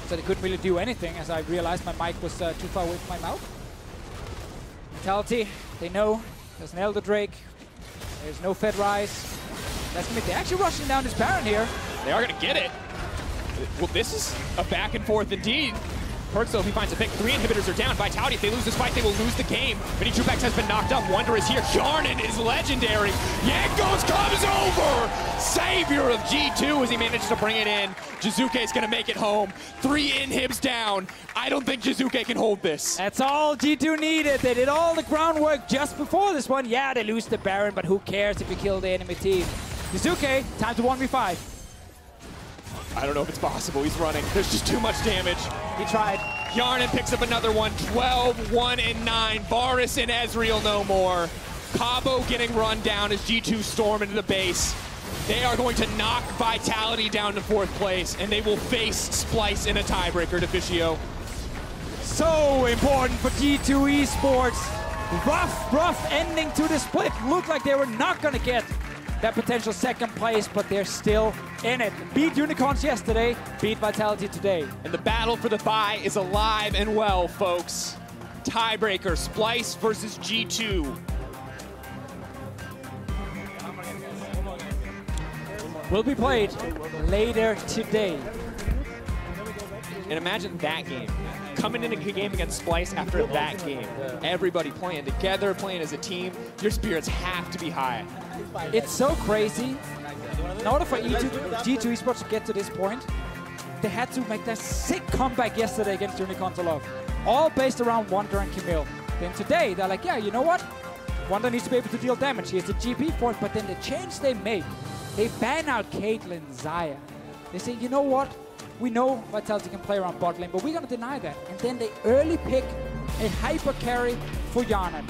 So they couldn't really do anything, as I realized my mic was too far away from my mouth. Vitality, they know there's an Elder Drake. There's no Fed Ryze. That's mid. They're actually rushing down this Baron here. They are going to get it. Well, this is a back and forth indeed. PerkZ, if he finds a pick, 3 inhibitors are down. Vitality, if they lose this fight, they will lose the game. Minitroupax has been knocked up. Wunder is here. Hjärnan is legendary. Jankos comes over. Savior of G2 as he managed to bring it in. Jiizuke is going to make it home. 3 inhibs down. I don't think Jiizuke can hold this. That's all G2 needed. They did all the groundwork just before this one. Yeah, they lose the Baron, but who cares if you kill the enemy team? Jiizuke, time to 1v5. I don't know if it's possible. He's running. There's just too much damage. He tried. Hjärnan picks up another one. 12, 1, and 9. Varus and Ezreal no more. Cabo getting run down as G2 storm into the base. They are going to knock Vitality down to 4th place, and they will face Splice in a tiebreaker, Deficio. So important for G2 Esports. Rough ending to the split. Looked like they were not going to get that potential 2nd place, but they're still in it. Beat Unicorns yesterday, beat Vitality today. And the battle for the bye is alive and well, folks. Tiebreaker, Splice versus G2. Will be played later today. And imagine that game. Coming into a game against Splice after that game. Everybody playing together, playing as a team. Your spirits have to be high. It's so crazy. In order for G2 Esports to get to this point, they had to make that sick comeback yesterday against Unicorns Aloft. All based around Wunder and Camille. Then today, they're like, yeah, you know what? Wunder needs to be able to deal damage. He has a GP for it, but then the change they make, they ban out Caitlyn, Xayah. They say, you know what? We know Vitality can play around bot lane, but we're going to deny that. And then they early pick a hyper carry for Hjärnan.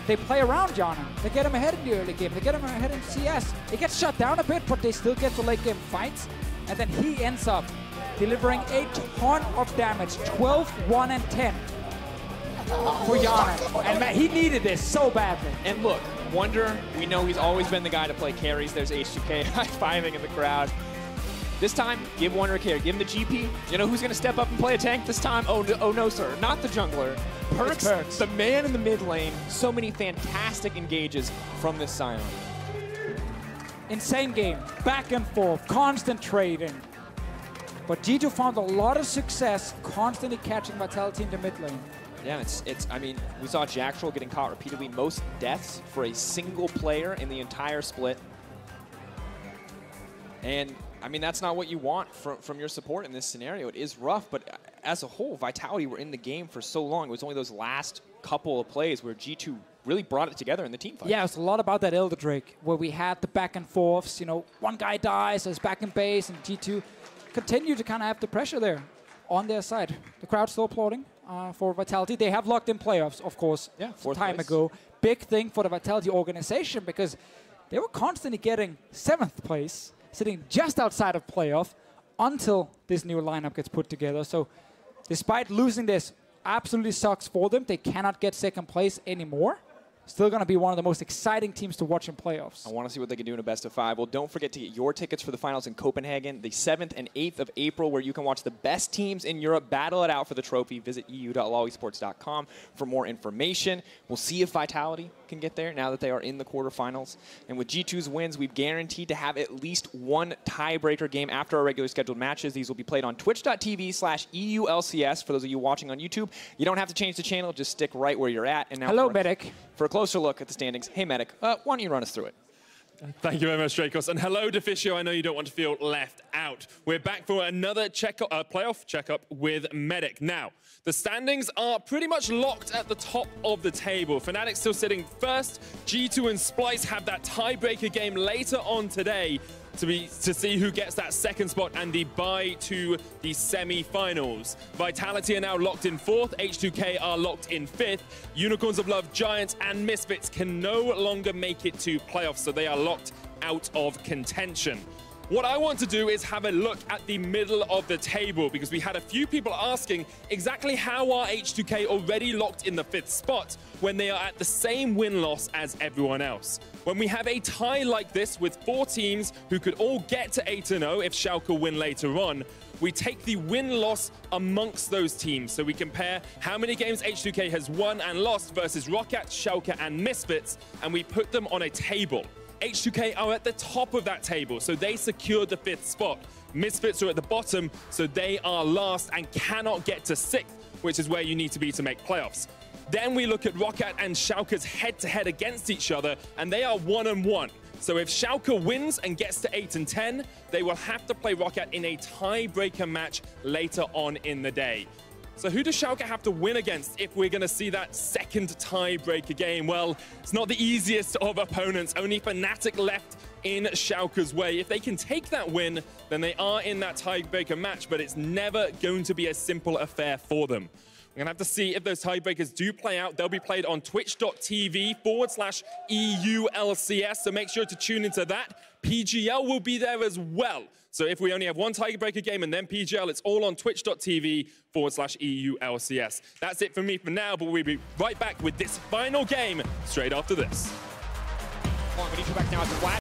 They play around Hjärnan. They get him ahead in the early game. They get him ahead in CS. It gets shut down a bit, but they still get to late game fights. And then he ends up delivering a ton of damage. 12, 1, and 10 for Hjärnan. And man, he needed this so badly. And look, Wunder, we know he's always been the guy to play carries. There's H2K high-fiving in the crowd. This time, give Wunder a carry. Give him the GP. You know who's going to step up and play a tank this time? Oh no, sir. Not the jungler. PerkZ, the man in the mid lane. So many fantastic engages from this Sion. Insane game. Back and forth. Constant trading. But G2 found a lot of success constantly catching Vitality in the mid lane. Yeah, I mean, we saw Jacktroll getting caught repeatedly. Most deaths for a single player in the entire split. And I mean, that's not what you want from your support in this scenario. It is rough, but as a whole, Vitality were in the game for so long. It was only those last couple of plays where G2 really brought it together in the team fight. Yeah, it's a lot about that Elder Drake, where we had the back and forths. You know, one guy dies, there's back in base, and G2 continue to kind of have the pressure there on their side. The crowd's still applauding for Vitality. They have locked in playoffs, of course, some time ago. Big thing for the Vitality organization, because they were constantly getting 7th place, sitting just outside of playoff until this new lineup gets put together. So despite losing this, absolutely sucks for them. They cannot get 2nd place anymore. Still going to be one of the most exciting teams to watch in playoffs. I want to see what they can do in a best of 5. Well, don't forget to get your tickets for the finals in Copenhagen, the 7th and 8th of April, where you can watch the best teams in Europe battle it out for the trophy. Visit eu.lowesports.com for more information. We'll see if Vitality can get there now that they are in the quarterfinals. And with G2's wins, we've guaranteed to have at least one tiebreaker game after our regularly scheduled matches. These will be played on twitch.tv/EU LCS. For those of you watching on YouTube, you don't have to change the channel. Just stick right where you're at. And now hello, Medic. For a closer look at the standings, hey, Medic, why don't you run us through it? Thank you very much, Drakos. And hello, Deficio. I know you don't want to feel left out. We're back for another playoff checkup with Medic. Now, the standings are pretty much locked at the top of the table. Fnatic still sitting first. G2 and Splyce have that tiebreaker game later on today to see who gets that second spot and the bye to the semi-finals. Vitality are now locked in 4th. H2K are locked in 5th. Unicorns of Love, Giants, and Misfits can no longer make it to playoffs, so they are locked out of contention. What I want to do is have a look at the middle of the table, because we had a few people asking exactly how are H2K already locked in the 5th spot when they are at the same win-loss as everyone else. When we have a tie like this with 4 teams who could all get to 8-0 if Schalke win later on, we take the win-loss amongst those teams. So we compare how many games H2K has won and lost versus Roccat, Schalke, and Misfits, and we put them on a table. H2K are at the top of that table, so they secured the 5th spot. Misfits are at the bottom, so they are last and cannot get to 6th, which is where you need to be to make playoffs. Then we look at Roccat and Schalke's head-to-head against each other, and they are 1-1. So if Schalke wins and gets to 8 and 10, they will have to play Roccat in a tiebreaker match later on in the day. So who does Schalke have to win against if we're going to see that second tiebreaker game? Well, it's not the easiest of opponents. Only Fnatic left in Schalke's way. If they can take that win, then they are in that tiebreaker match, but it's never going to be a simple affair for them. We're going to have to see if those tiebreakers do play out. They'll be played on twitch.tv/EU LCS, so make sure to tune into that. PGL will be there as well. So if we only have one tiebreaker game and then PGL, it's all on twitch.tv/EU LCS. That's it from me for now, but we'll be right back with this final game straight after this. Minitroupax now at the flag.